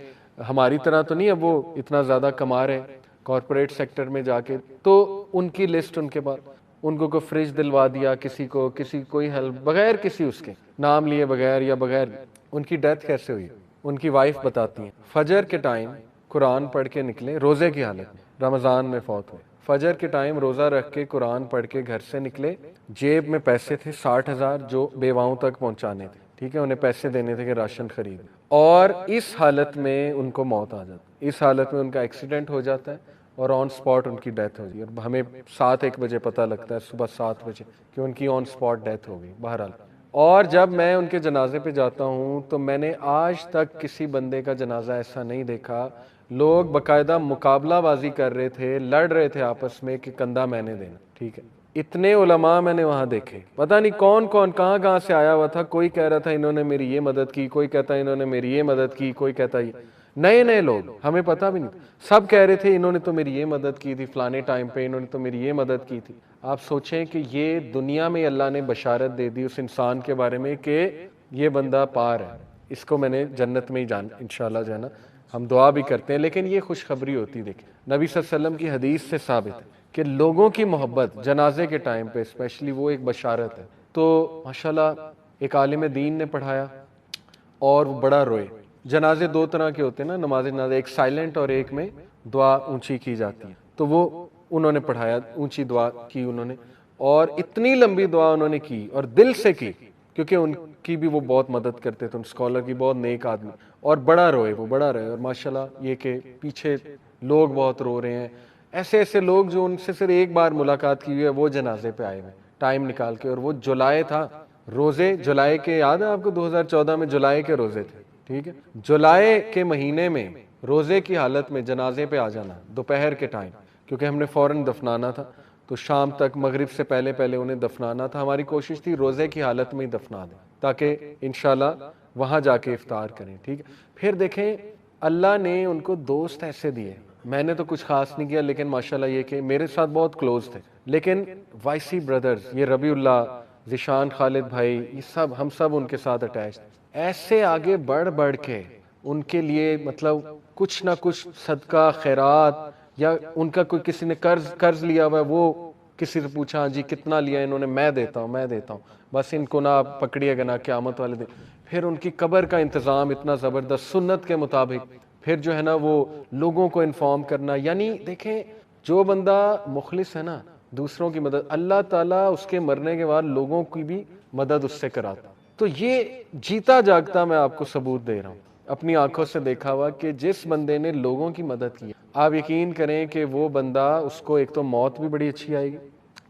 ہماری طرح تو نہیں اب وہ اتنا زیادہ کما رہے ہیں کارپوریٹ سیکٹر میں جا کے, تو ان کی لسٹ ان کے پاس, ان کو کوئی فریج دلوا دیا, کسی کوئی ہیلپ بغیر کسی اس کے نام لیے بغیر یا بغیر. ان کی ڈیتھ کیسے ہوئی؟ ان کی وائف بتاتی ہیں فجر کے ٹائم قرآن پڑھ کے نکلے, روزے کی حالت میں, رمضان میں فوت ہوئے. فجر کے ٹائم روزہ رکھ کے قرآن پڑھ کے گھر سے نکلے, جیب میں پیسے تھے 60,000 جو بیواؤں تک پہنچانے تھے, ٹھیک ہے, انہیں پیسے دینے تھے کہ راشن خرید, اور اس حالت میں ان کو موت آ جاتی. اس حالت میں ان کا ایکسیڈنٹ ہو جاتا ہے اور آن سپاٹ ان کی ڈیتھ ہو گئی. اور ہمیں 7-1 بجے پتہ لگتا ہے, صبح 7 بجے, کہ ان کی آن سپاٹ ڈیتھ ہو گئی. بہرحال, اور جب میں ان کے جنازے پہ جاتا ہوں تو میں نے آج تک کسی بندے کا جنازہ ایسا نہیں دیکھا. لوگ باقاعدہ مقابلہ بازی کر رہے تھے, لڑ رہے تھے آپس میں کہ کندھا میں نے دینا, ٹھیک ہے. اتنے علماء میں نے وہاں دیکھے, پتہ نہیں کون کہاں سے آیا ہوا تھا. کوئی کہہ رہا تھا انہوں نے میری یہ مدد کی, کوئی کہتا انہوں نے میری یہ مدد کی, کوئی کہتا یہ نئے لوگ, ہمیں پتہ بھی نہیں. سب کہہ رہے تھے انہوں نے تو میری یہ مدد کی تھی فلانے ٹائم پہ, انہوں نے تو میری یہ مدد کی تھی. آپ سوچیں کہ یہ دنیا میں اللہ نے بشارت دے دی اس انسان کے بارے میں کہ یہ بندہ پار ہے, اس کو میں نے جنت میں ہی انشاءاللہ جو ہے نا, ہم دعا بھی کرتے ہیں, لیکن یہ خوشخبری ہوتی. دیکھیں نبی صلی اللہ علیہ وسلم کی حدیث سے ثابت ہے کہ لوگوں کی محبت جنازے کے ٹائم پہ اسپیشلی وہ ایک بشارت ہے. تو ماشاءاللہ ایک عالم دین نے پڑھایا اور وہ بڑا روئے. جنازے 2 طرح کے ہوتے ہیں نا, نماز جنازہ, ایک سائلنٹ اور ایک میں دعا اونچی کی جاتی ہے. تو وہ انہوں نے پڑھایا, اونچی دعا کی انہوں نے, اور اتنی لمبی دعا انہوں نے کی اور دل سے کی, کیونکہ ان کی بھی وہ بہت مدد کرتے تھے, ان اسکالر کی, بہت نیک آدمی, اور بڑا روئے. اور ماشاءاللہ یہ کہ پیچھے لوگ بہت رو رہے ہیں, ایسے لوگ جو ان سے صرف ایک بار ملاقات کی ہوئی ہے وہ جنازے پہ آئے ہوئے ٹائم نکال کے. اور وہ جولائی تھا, روزے جولائی کے, یاد ہے آپ کو 2014 میں جولائی کے روزے تھے, ٹھیک ہے. جولائی کے مہینے میں روزے کی حالت میں جنازے پہ آ جانا دوپہر کے ٹائم، کیونکہ ہم نے فوراً دفنانا تھا، تو شام تک مغرب سے پہلے پہلے انہیں دفنانا تھا. ہماری کوشش تھی روزے کی حالت میں ہی دفنا دیں تاکہ انشاءاللہ وہاں جا کے افطار کریں. ٹھیک ہے. پھر دیکھیں اللہ نے ان کو دوست ایسے دیے، میں نے تو کچھ خاص نہیں کیا، لیکن ماشاءاللہ یہ کہ میرے ساتھ بہت کلوز تھے، لیکن وائسی بردرز، یہ ربیع اللہ، ذیشان خالد بھائی، یہ سب ہم سب ان کے ساتھ اٹیچ تھے. ایسے آگے بڑھ بڑھ کے ان کے لیے مطلب کچھ نہ کچھ صدقہ خیرات، یا ان کا کوئی کسی نے قرض لیا ہوا ہے، وہ کسی سے پوچھا ہاں جی کتنا لیا انہوں نے، میں دیتا ہوں، بس ان کو نہ آپ پکڑیے گا نہ قیامت والے دن. پھر ان کی قبر کا انتظام اتنا زبردست سنت کے مطابق، پھر جو ہے نا وہ لوگوں کو انفارم کرنا. یعنی دیکھیں جو بندہ مخلص ہے نا، دوسروں کی مدد، اللہ تعالیٰ اس کے مرنے کے بعد لوگوں کی بھی مدد اس سے کراتا. تو یہ جیتا جاگتا میں آپ کو ثبوت دے رہا ہوں، اپنی آنکھوں سے دیکھا ہوا کہ جس بندے نے لوگوں کی مدد کی، آپ یقین کریں کہ وہ بندہ، اس کو ایک تو موت بھی بڑی اچھی آئے گی،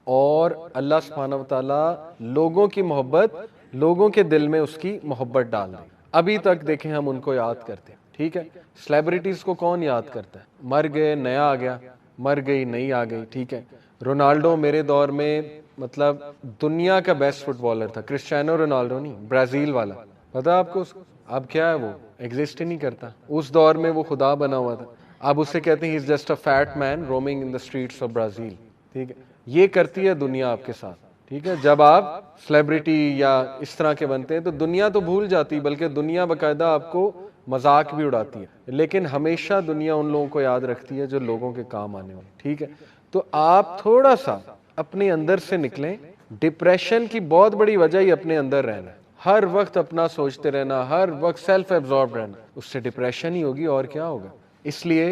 اور اللہ سبحانہ و تعالیٰ لوگوں کی محبت، لوگوں کے دل میں اس کی محبت ڈال دے. ابھی تک دیکھیں ہم ان کو یاد کرتے ہیں. ٹھیک ہے. سیلیبریٹیز کو کون یاد کرتا ہے؟ مر گئے نیا آ گیا، مر گئی نئی آ گئی. ٹھیک ہے. رونالڈو میرے دور میں مطلب دنیا کا بیسٹ فٹ بالر تھا، کرسٹیانو رونالڈو نہیں، برازیل والا، پتا آپ کو؟ اب کیا ہے، وہ ایگزسٹ ہی نہیں کرتا. اس دور میں وہ خدا بنا ہوا تھا. اب اسے کہتے ہیں he is just a fat man roaming in the streets of Brazil. ٹھیک ہے. یہ کرتی ہے دنیا آپ کے ساتھ. ٹھیک ہے. جب آپ سیلیبریٹی یا اس طرح کے بنتے ہیں تو دنیا تو بھول جاتی، بلکہ دنیا باقاعدہ آپ کو مذاق بھی اڑاتی ہے، لیکن ہمیشہ دنیا ان لوگوں کو یاد رکھتی ہے جو لوگوں کے کام آنے والے. ٹھیک ہے. تو آپ تھوڑا سا اپنے اندر سے نکلیں. ڈپریشن کی بہت بڑی وجہ ہی اپنے اندر رہنا ہے، ہر وقت اپنا سوچتے رہنا، ہر وقت سیلف ایبزارب رہنا، اس سے ڈپریشن ہی ہوگی اور کیا ہوگا. اس لیے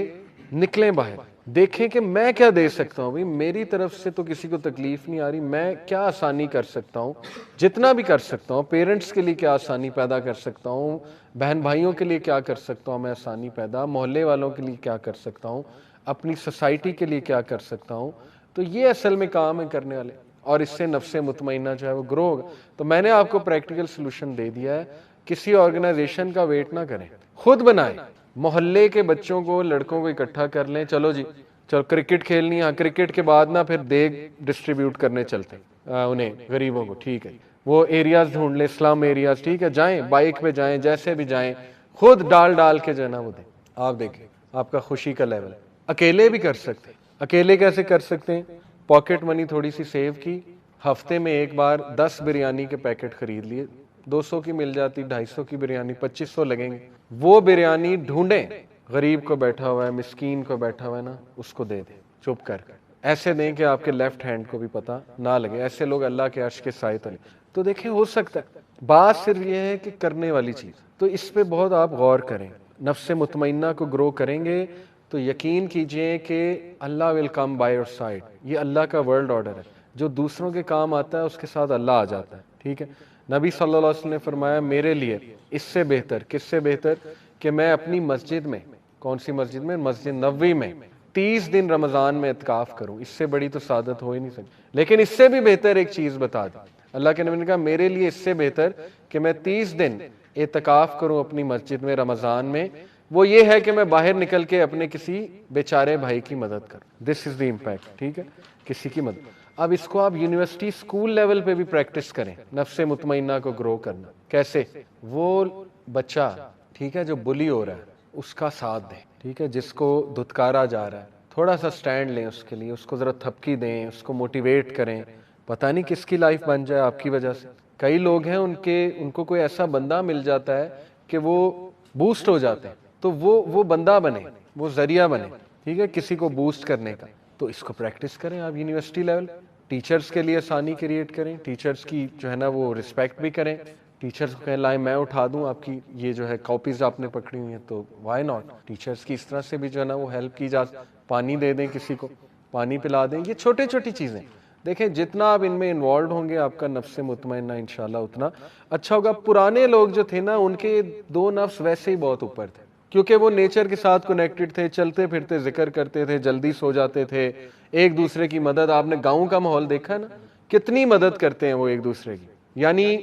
نکلیں باہر، دیکھیں کہ میں کیا دے سکتا ہوں. میری طرف سے تو کسی کو تکلیف نہیں آ رہی، میں کیا آسانی کر سکتا ہوں، جتنا بھی کر سکتا ہوں. پیرنٹس کے لیے کیا آسانی پیدا کر سکتا ہوں، بہن بھائیوں کے لیے کیا کر سکتا ہوں میں آسانی پیدا، محلے والوں کے لیے کیا کر سکتا ہوں، اپنی سوسائٹی کے لیے کیا کر سکتا ہوں. تو یہ اصل میں کام ہے کرنے والے، اور اس سے نفس مطمئنہ جو ہے وہ گرو ہوگا. تو میں نے آپ کو پریکٹیکل سلوشن دے دیا ہے. کسی آرگنائزیشن کا ویٹ نہ کریں، خود بنائیں. محلے کے بچوں کو، لڑکوں کو اکٹھا کر لیں، چلو جی چلو کرکٹ کھیلنی ہے، کرکٹ کے بعد نا پھر دیگ ڈسٹریبیوٹ کرنے چلتے ہیں انہیں غریبوں کو. ٹھیک ہے. وہ ایریاز ڈھونڈ لیں، اسلام ایریاز. ٹھیک ہے. جائیں بائک پہ جائیں، جیسے بھی جائیں، خود ڈال کے جو ہے نا وہ دیں. آپ دیکھیں آپ کا خوشی کا لیول. اکیلے بھی کر سکتے ہیں. اکیلے کیسے کر سکتے ہیں؟ پاکٹ منی تھوڑی سی سیو کی، ہفتے میں ایک بار 10 بریانی کے پیکٹ خرید لیے، 200 کی مل جاتی، 250 کی بریانی، 2500 لگیں گے. وہ بریانی ڈھونڈیں، غریب کو بیٹھا ہوا ہے، مسکین کو بیٹھا ہوا ہے نا، اس کو دے دیں چپ کر. ایسے دیں کہ آپ کے لیفٹ ہینڈ کو بھی پتہ نہ لگے. ایسے لوگ اللہ کے عرش کے سائے تلے. تو دیکھیں ہو سکتا ہے. بات صرف یہ ہے کہ کرنے والی چیز. تو اس پہ بہت آپ غور کریں. نفس مطمئنہ کو گرو کریں گے تو یقین کیجئے کہ اللہ ول کم بائی یور سائڈ. یہ اللہ کا ورلڈ آرڈر ہے. جو دوسروں کے کام آتا ہے اس کے ساتھ اللہ آ جاتا ہے. ٹھیک ہے. نبی صلی اللہ علیہ وسلم نے فرمایا میرے لیے اس سے بہتر، کس سے بہتر، کہ میں اپنی مسجد میں، کون سی مسجد میں؟ مسجد نبوی میں 30 دن رمضان میں اعتکاف کروں. اس سے بڑی تو سعادت ہو ہی نہیں سکتی. لیکن اس سے بھی بہتر ایک چیز بتا دی. اللہ کے نبی نے کہا میرے لیے اس سے بہتر کہ میں 30 دن اعتکاف کروں اپنی مسجد میں رمضان میں، وہ یہ ہے کہ میں باہر نکل کے اپنے کسی بیچارے بھائی کی مدد کروں. دس از دی امپیکٹ. ٹھیک ہے. کسی کی مدد. اب اس کو آپ یونیورسٹی اسکول لیول پہ بھی پریکٹس کریں، نفس مطمئنہ کو گرو کرنا. کیسے؟ وہ بچہ ٹھیک ہے جو بلی ہو رہا ہے اس کا ساتھ دیں. ٹھیک ہے. جس کو دھتکارا جا رہا ہے تھوڑا سا سٹینڈ لیں اس کے لیے، اس کو ذرا تھپکی دیں، اس کو موٹیویٹ کریں. پتہ نہیں کس کی لائف بن جائے آپ کی وجہ سے. کئی لوگ ہیں ان کو کوئی ایسا بندہ مل جاتا ہے کہ وہ بوسٹ ہو جاتے ہیں، تو وہ بندہ بنے، وہ ذریعہ بنے. ٹھیک ہے. کسی کو بوسٹ کرنے کا. تو اس کو پریکٹس کریں آپ یونیورسٹی لیول. ٹیچرز کے لیے آسانی کریٹ کریں، ٹیچرز کی جو ہے نا وہ رسپیکٹ بھی کریں. ٹیچرز کو کہیں لائیں میں اٹھا دوں آپ کی یہ جو ہے کاپیز آپ نے پکڑی ہوئی ہیں، تو وائی ناٹ. ٹیچرز کی اس طرح سے بھی جو ہے نا وہ ہیلپ کی جا. پانی دے دیں، کسی کو پانی پلا دیں. یہ چھوٹی چھوٹی چیزیں دیکھیں، جتنا آپ ان میں انوالوڈ ہوں گے آپ کا نفس مطمئنہ انشاءاللہ اتنا اچھا ہوگا. پرانے لوگ جو تھے نا ان کے 2 نفس ویسے ہی بہت اوپر تھے، کیونکہ وہ نیچر کے ساتھ کنیکٹڈ تھے، چلتے پھرتے ذکر کرتے تھے، جلدی سو جاتے تھے، ایک دوسرے کی مدد. آپ نے گاؤں کا ماحول دیکھا نا، کتنی مدد کرتے ہیں وہ ایک دوسرے کی. یعنی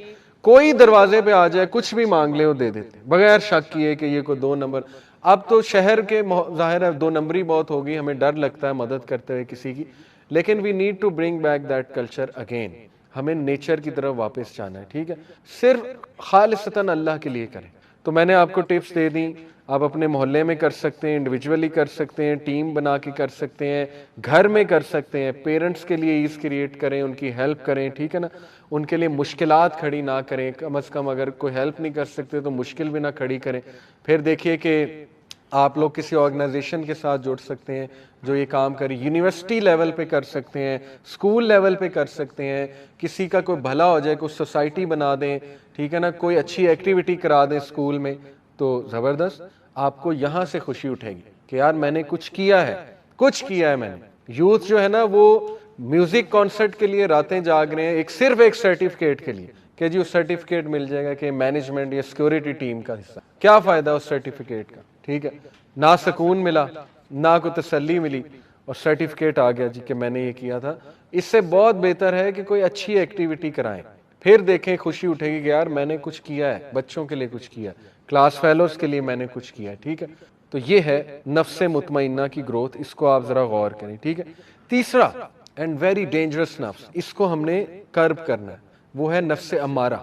کوئی دروازے پہ آ جائے کچھ بھی مانگ لے وہ دے دیتے بغیر شک کیے کہ یہ کوئی 2 نمبر. اب تو شہر کے ظاہر ہے 2 نمبری بہت ہوگی, ہمیں ڈر لگتا ہے مدد کرتے ہوئے کسی کی, لیکن we need to bring back that culture again. ہمیں نیچر کی طرف واپس جانا ہے, ٹھیک ہے, صرف خالصتاً اللہ کے لیے کریں. تو میں نے آپ کو ٹپس دے دیں, آپ اپنے محلے میں کر سکتے ہیں, انڈیویجولی کر سکتے ہیں, ٹیم بنا کے کر سکتے ہیں, گھر میں کر سکتے ہیں, پیرنٹس کے لیے ایز کریٹ کریں, ان کی ہیلپ کریں, ٹھیک ہے نا, ان کے لیے مشکلات کھڑی نہ کریں, کم از کم اگر کوئی ہیلپ نہیں کر سکتے تو مشکل بھی نہ کھڑی کریں. پھر دیکھیے کہ آپ لوگ کسی آرگنائزیشن کے ساتھ جڑ سکتے ہیں جو یہ کام کرے, یونیورسٹی لیول پہ کر سکتے ہیں, اسکول لیول پہ کر سکتے ہیں, کسی کا کوئی بھلا ہو جائے, کوئی سوسائٹی بنا دیں, ٹھیک ہے نا, کوئی اچھی ایکٹیویٹی کرا دیں اسکول میں, تو زبردست آپ کو یہاں سے خوشی اٹھے گی کہ یار میں نے کچھ کیا ہے, کچھ کیا ہے میں نے. یوتھ جو ہے نا وہ میوزک کانسرٹ کے لیے راتیں جاگ رہے ہیں, صرف ایک سرٹیفکیٹ کے لیے کہ جی اس سرٹیفکیٹ مل جائے گا کہ مینجمنٹ یا سیکورٹی ٹیم کا حصہ. کیا فائدہ اس سرٹیفکیٹ کا, ٹھیک ہے, نہ سکون ملا, نہ کوئی تسلی ملی, اور سرٹیفکیٹ آ گیا جی کہ میں نے یہ کیا تھا. اس سے بہت بہتر ہے کہ کوئی اچھی ایکٹیویٹی کرائیں, پھر دیکھیں خوشی اٹھے گی کہ یار میں نے کچھ کیا ہے, بچوں کے لیے کچھ کیا, کلاس فیلوز کے لیے میں نے کچھ کیا ہے, ٹھیک ہے. تو یہ ہے نفس مطمئنہ کی گروتھ, اس کو آپ ذرا غور کریں, ٹھیک ہے. تیسرا اینڈ ویری ڈینجرس نفس, اس کو ہم نے کرب کرنا ہے, وہ ہے نفس امارہ.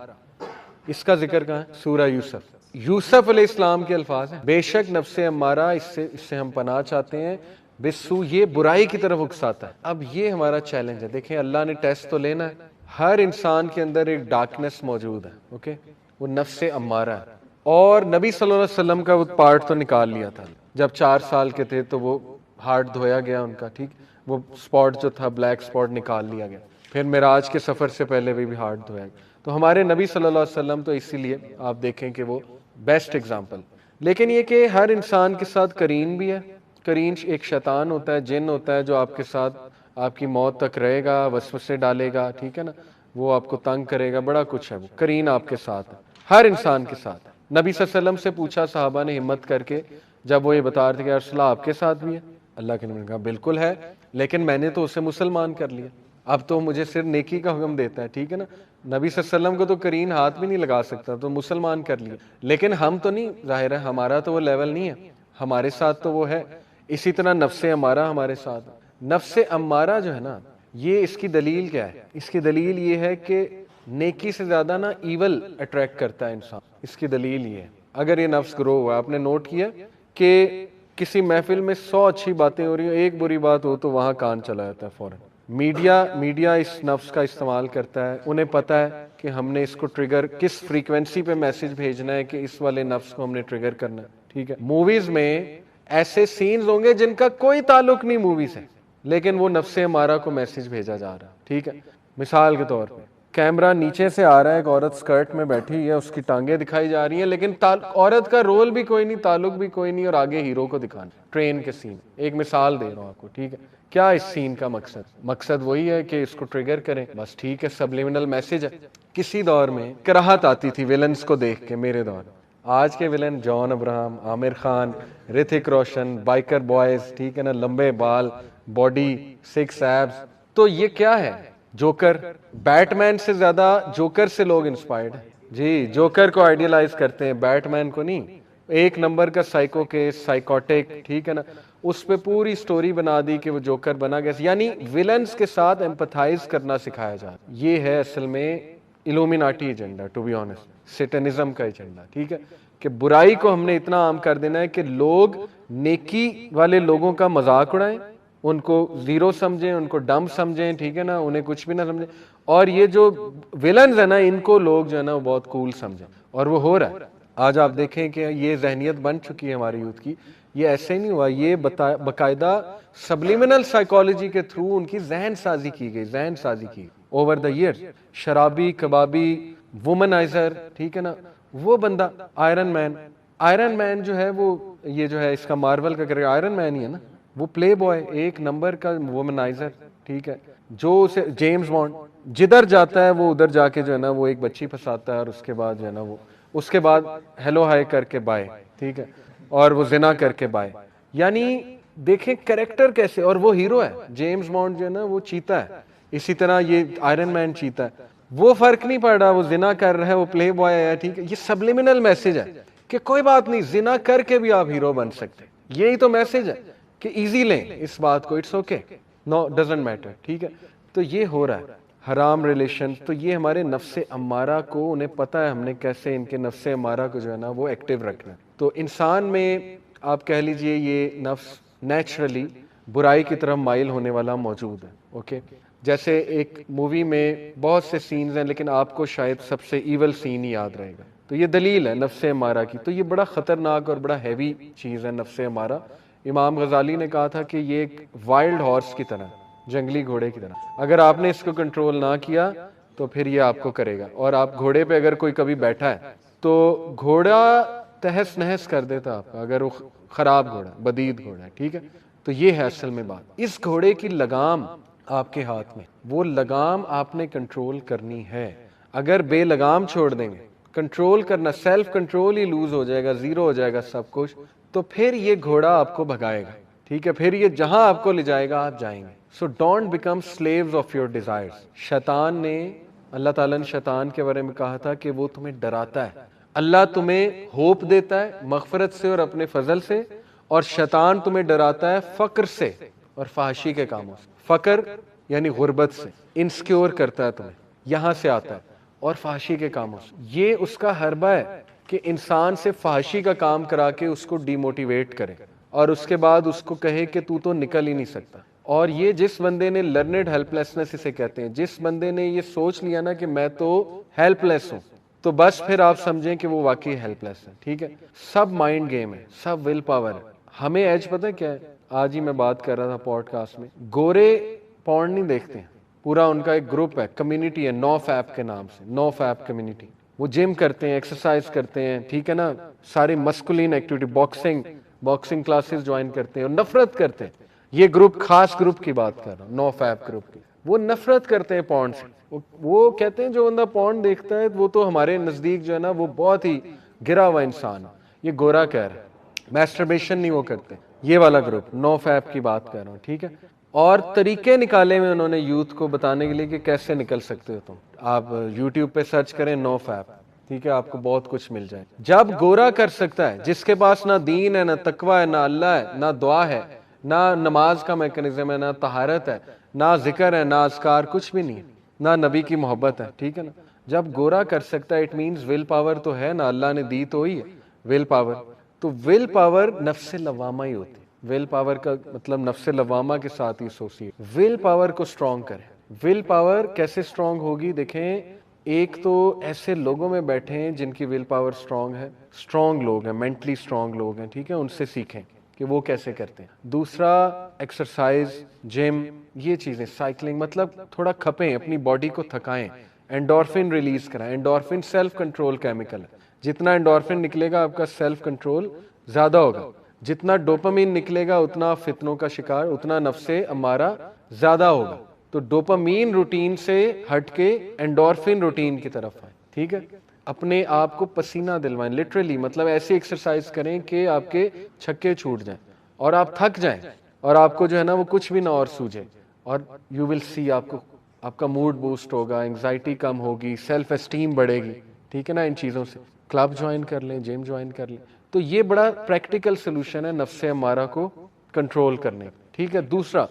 اس کا ذکر کہاں ہے؟ سورہ یوسف. یوسف علیہ السلام کے الفاظ ہیں, بے شک نفس امارہ, اس سے ہم پناہ چاہتے ہیں, بسو, یہ برائی کی طرف اکساتا ہے. اب یہ ہمارا چیلنج ہے. دیکھیں اللہ نے ٹیسٹ تو لینا ہے, ہر انسان کے اندر ایک ڈارکنس موجود ہے, اوکے, وہ نفس امارہ ہے, اور نبی صلی اللہ علیہ وسلم کا وہ پارٹ تو نکال لیا تھا جب 4 سال کے تھے, تو وہ ہارٹ دھویا گیا ان کا, ٹھیک, وہ سپاٹ جو تھا بلیک سپاٹ نکال لیا گیا. پھر معراج کے سفر سے پہلے بھی ہارٹ دھویا گیا. تو ہمارے نبی صلی اللہ علیہ وسلم تو اسی لیے آپ دیکھیں کہ وہ بیسٹ ایگزامپل. لیکن یہ کہ ہر انسان کے ساتھ کرین بھی ہے. کرین ایک شیطان ہوتا ہے, جن ہوتا ہے, جو آپ کے ساتھ آپ کی موت تک رہے گا, وسوسے ڈالے گا, ٹھیک ہے نا, وہ آپ کو تنگ کرے گا, بڑا کچھ ہے. وہ کرین آپ کے ساتھ ہے, ہر انسان کے ساتھ. نبی صلی اللہ علیہ وسلم سے پوچھا صحابہ نے ہمت کر کے, جب وہ یہ بتا رہے تھے کہ یا رسول اللہ آپ کے ساتھ بھی ہے, اللہ کے نبی نے کہا بالکل ہے, لیکن میں نے تو اسے مسلمان کر لیا, اب تو مجھے صرف نیکی کا حکم دیتا ہے, ٹھیک ہے نا. نبی صلی اللہ علیہ وسلم کو تو کرین ہاتھ بھی نہیں لگا سکتا, تو مسلمان کر لیا, لیکن ہم تو نہیں, ظاہر ہے ہمارا تو وہ لیول نہیں ہے, ہمارے ساتھ تو وہ ہے. اسی طرح نفس امارہ ہمارے ساتھ. نفس امارہ جو ہے نا, یہ اس کی دلیل کیا ہے؟ اس کی دلیل یہ ہے کہ نیکی سے زیادہ نا ایول اٹریکٹ کرتا ہے انسان. اس کی دلیل یہ ہے, اگر یہ نفس گرو ہوا, آپ نے نوٹ کیا کہ کسی محفل میں 100 اچھی باتیں ہو رہی ہیں, ایک بری بات ہو تو وہاں کان چلا جاتا ہے فوراً. میڈیا اس نفس کا استعمال کرتا ہے, انہیں پتا ہے کہ ہم نے اس کو ٹریگر کس فریکوینسی پہ میسج بھیجنا ہے کہ اس والے نفس کو ہم نے ٹریگر کرنا ہے, ٹھیک ہے. موویز میں ایسے سینز ہوں گے جن کا کوئی تعلق نہیں مووی سے, لیکن وہ نفس امارہ کو میسج بھیجا جا رہا ہے, ٹھیک ہے. مثال کے طور پہ کیمرہ نیچے سے آ رہا ہے, ایک عورت سکرٹ میں بیٹھی ہے, اس کی ٹانگیں دکھائی جا رہی ہیں, لیکن عورت کا رول بھی کوئی نہیں, تعلق بھی کوئی نہیں, اور آگے ہیرو کو دکھانا. ٹرین کے سین, ایک مثال دے رہا ہوں آپ کو, ٹھیک ہے. کیا اس سین کا مقصد وہی ہے کہ اس کو ٹریگر کریں, بس, ٹھیک ہے, سبلیمنل میسج ہے. کسی دور میں کراہت آتی تھی ویلنز کو دیکھ کے, میرے دور. آج کے ویلن جان ابراہم, عامر خان, رتھک روشن, بائکر بوائز, ٹھیک ہے نا, لمبے بال, باڈی, 6 ایبس. تو یہ کیا ہے؟ جوکر. بیٹ مین سے زیادہ جوکر سے لوگ انسپائرڈ ہیں جی, جوکر کو آئیڈیلائز کرتے ہیں, بیٹ مین کو نہیں. 1 نمبر کا سائیکو کیس, سائیکوٹک, ٹھیک ہے نا, اس پہ پوری سٹوری بنا دی کہ وہ جوکر بنا گیا. یعنی ویلنز کے ساتھ ایمپتھائز کرنا سکھایا جا رہا. یہ ہے اصل میں ایلومیناٹی ایجنڈا, ٹو بی آنیسٹ, سیٹنزم کا ایجنڈا, ٹھیک ہے, کہ برائی کو ہم نے اتنا عام کر دینا ہے کہ لوگ نیکی والے لوگوں کا مذاق اڑائیں, ان کو زیرو سمجھیں, ان کو ڈم سمجھیں, ٹھیک ہے نا, انہیں کچھ بھی نہ سمجھیں, اور یہ جو ویلنز ہیں نا, ان کو لوگ جو ہے نا وہ بہت کول سمجھیں. اور وہ ہو رہا ہے. آج آپ دیکھیں کہ یہ ذہنیت بن چکی ہے ہماری یوتھ کی. یہ ایسے نہیں ہوا, یہ باقاعدہ سبلیمنل سائیکالوجی کے تھرو ان کی ذہن سازی کی گئی اوور دا ایئر. شرابی, کبابی, وومنائزر, ٹھیک ہے نا, وہ بندہ آئرن مین جو ہے, وہ یہ جو ہے اس کا مارول کا کرے آئرن مین ہی ہے نا, وہ پلے بوائے, 1 نمبر کا وومنائزر, ٹھیک ہے, جو اسے جیمز بانڈ جدھر جاتا ہے وہ ادھر جا کے جو ہے نا وہ ایک بچی پھنساتا ہے, اور اس کے بعد جو ہے نا وہ اس کے بعد ہیلو ہائی کر کے بائے, ٹھیک ہے, اور وہ زنا کر کے بائے. یعنی دیکھیں کریکٹر کیسے, اور وہ ہیرو ہے. جیمز بانڈ جو ہے نا وہ چیتا ہے, اسی طرح یہ آئرن مین چیتا ہے. وہ فرق نہیں پڑ رہا وہ زنا کر رہا ہے وہ پلے بوائے ہے, ٹھیک ہے, یہ سبلیمنل میسج ہے کہ کوئی بات نہیں, زنا کر کے بھی آپ ہیرو بن سکتے, یہی تو میسج ہے کہ ایزی لیں اس بات کو, it's okay, no doesn't matter, ٹھیک ہے. تو یہ ہو رہا ہے حرام ریلیشن, تو یہ ہمارے نفس امارہ کو, انہیں پتہ ہے ہم نے کیسے ان کے نفس امارہ کو جو ہے نا وہ ایکٹیو رکھنا ہے. تو انسان میں آپ کہہ لیجئے یہ نفس نیچرلی برائی کی طرف مائل ہونے والا موجود ہے, اوکے. جیسے ایک مووی میں بہت سے سینز ہیں لیکن آپ کو شاید سب سے ایول سین ہی یاد رہے گا, تو یہ دلیل ہے نفس امارہ کی. تو یہ بڑا خطرناک اور بڑا ہیوی چیز ہے نفس امارہ. امام غزالی نے کہا تھا کہ یہ ایک وائلڈ ہارس کی طرح, جنگلی گھوڑے کی طرح, اگر آپ نے اس کو کنٹرول نہ کیا تو پھر یہ آپ کو کرے گا. اور آپ گھوڑے پہ اگر کوئی کبھی بیٹھا ہے تو گھوڑا تہس نہس کر دیتا آپ کا, اگر وہ خراب گھوڑا, بدید گھوڑا ہے, ٹھیک ہے. تو یہ ہے اصل میں بات, اس گھوڑے کی لگام آپ کے ہاتھ میں, وہ لگام آپ نے کنٹرول کرنی ہے. اگر بے لگام چھوڑ دیں گے, کنٹرول کرنا, سیلف کنٹرول ہی لوز ہو جائے گا, زیرو ہو جائے گا سب کچھ, تو پھر یہ گھوڑا آپ کو بھگائے گا, ٹھیک ہے. پھر یہ جہاں آپ کو لے جائے گا آپ جائیں گے. So don't become sleeves of your desires. شیطان نے, اللہ تعالیٰ نے شیطان کے بارے میں کہا تھا کہ وہ تمہیں ڈراتا ہے, اللہ تمہیں ہوپ دیتا ہے مغفرت سے اور اپنے فضل سے, اور شیطان تمہیں ڈراتا ہے فقر سے اور فحاشی کے کاموں سے. فقر یعنی غربت سے, انسیکیور کرتا ہے تمہیں, یہاں سے آتا ہے, اور فحاشی کے کاموں سے. یہ اس کا حربہ ہے کہ انسان سے فحاشی کا کام کرا کے اس کو ڈی موٹیویٹ کرے, اور اس کے بعد اس کو کہے کہ تو نکل ہی نہیں سکتا. اور یہ جس بندے نے لرنڈ ہیلپ لیسنس اسے کہتے ہیں, جس بندے نے یہ سوچ لیا نا کہ میں تو ہیلپ لیس ہوں, تو بس پھر آپ سمجھیں کہ وہ واقعی ہیلپ لیس ہے, ٹھیک ہے. سب مائنڈ گیم ہے, سب ول پاور ہے. ہمیں ایج پتہ کیا ہے, آج ہی میں بات کر رہا تھا پوڈ کاسٹ میں, گورے پورن نہیں دیکھتے ہیں, پورا ان کا ایک گروپ ہے, کمیونٹی ہے, نو فیپ کے نام سے, نو فیپ کمیونٹی. وہ جم کرتے ہیں, ایکسرسائز کرتے ہیں, ٹھیک ہے نا, ساری مسکولین ایکٹیویٹی, باکسنگ کلاسز جوائن کرتے ہیں, اور نفرت کرتے ہیں. یہ گروپ خاص گروپ کی بات کر رہا ہوں, نو فیپ گروپ کی. وہ نفرت کرتے ہیں پورن سے. وہ کہتے ہیں جو بندہ پورن دیکھتا ہے وہ تو ہمارے نزدیک جو ہے نا وہ بہت ہی گرا ہوا انسان ہے, یہ گورا کہہ رہا ہے. میسٹربیشن نہیں وہ کرتے, یہ والا گروپ نو فیپ کی بات کر رہا ہوں, ٹھیک ہے. اور طریقے نکالے میں انہوں نے یوتھ کو بتانے کے لیے کہ کیسے نکل سکتے ہو تم. آپ یوٹیوب پہ سرچ کریں نو فیپ, ٹھیک ہے, آپ کو بہت کچھ مل جائے. جب گورا کر سکتا ہے, جس کے پاس نہ دین ہے, نہ تقوی ہے, نہ اللہ ہے, نہ دعا ہے, نہ نماز کا میکنزم ہے, نہ طہارت ہے, نہ ذکر ہے, نہ اذکار, کچھ بھی نہیں, نہ نبی کی محبت ہے, ٹھیک ہے نا. جب گورا کر سکتا ہے اٹ مینز ول پاور تو ہے نا, اللہ نے دی تو ہی ہے ول پاور. تو ول پاور نفس لوامہ ہی ہوتی ہے. ول پاور کا مطلب نفس لوامہ کے ساتھ ہی ایسوسیٹ. ول پاور کو سٹرونگ کریں. ول پاور کیسے سٹرونگ ہوگی, دیکھیں, ایک تو ایسے لوگوں میں بیٹھے ہیں جن کی ول پاور سٹرونگ ہے, سٹرونگ لوگ ہیں, مینٹلی سٹرونگ لوگ ہیں, ٹھیک ہے, ان سے سیکھیں کہ وہ کیسے کرتے ہیں. دوسرا ایکسرسائز, جم, یہ چیزیں, سائیکلنگ, مطلب تھوڑا کھپیں, اپنی باڈی کو تھکائیں, انڈورفن ریلیز کرائیں. انڈورفن سیلف کنٹرول کیمیکل ہے. جتنا انڈورفن نکلے گا آپ کا سیلف کنٹرول زیادہ ہوگا, جتنا ڈوپامین نکلے گا اتنا فتنوں کا شکار, اتنا نفس امارہ زیادہ ہوگا. تو ڈوپامین روٹین سے ہٹ کے انڈورفن روٹین کی طرف آئیں, ٹھیک ہے. اپنے آپ کو پسینہ دلوائیں, لٹرلی, مطلب ایسی ایکسرسائز کریں کہ آپ کے چھکے چھوٹ جائیں اور آپ تھک جائیں, اور آپ کو جو ہے نا وہ کچھ بھی نہ اور سوجے, اور یو ول سی آپ کا موڈ بوسٹ ہوگا, انگزائٹی کم ہوگی, سیلف اسٹیم بڑھے گی, ٹھیک ہے نا. ان چیزوں سے کلب جوائن کر لیں, جم جوائن کر لیں. تو یہ بڑا پریکٹیکل سلوشن ہے نفس امارہ کو کنٹرول کرنے, ٹھیک ہے. دوسرا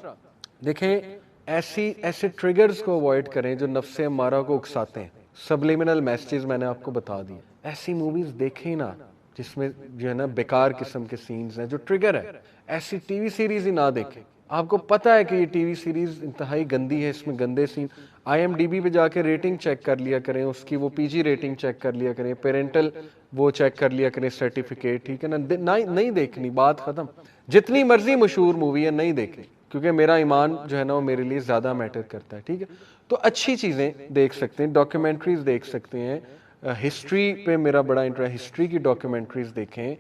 دیکھیں, ایسے ٹریگرز کو اوائڈ کریں جو نفس امارہ کو اکساتے ہیں. سبلیمنل میسیجز میں نے آپ کو بتا دی. ایسی موویز دیکھیں نا جس میں جو ہے نا بیکار قسم کے سینز ہیں جو ٹریگر ہے. ایسی ٹی وی سیریز ہی نہ دیکھیں. آپ کو پتہ ہے کہ یہ ٹی وی سیریز انتہائی گندی ہے, اس میں گندے سین. IMDb پہ جا کے ریٹنگ چیک کر لیا کریں, اس کی وہ PG ریٹنگ چیک کر لیا کریں, پیرنٹل وہ چیک کر لیا کریں, سرٹیفکیٹ, ٹھیک ہے نا. نہیں دیکھنی, بات ختم. جتنی مرضی مشہور مووی ہے نہیں دیکھنی, کیونکہ میرا ایمان جو ہے نا وہ میرے لیے زیادہ میٹر کرتا ہے, ٹھیک ہے. تو اچھی چیزیں دیکھ سکتے ہیں, ڈاکیومنٹریز دیکھ سکتے ہیں. ہسٹری پہ میرا بڑا انٹرسٹ, ہسٹری کی ڈاکیومنٹریز دیکھیں,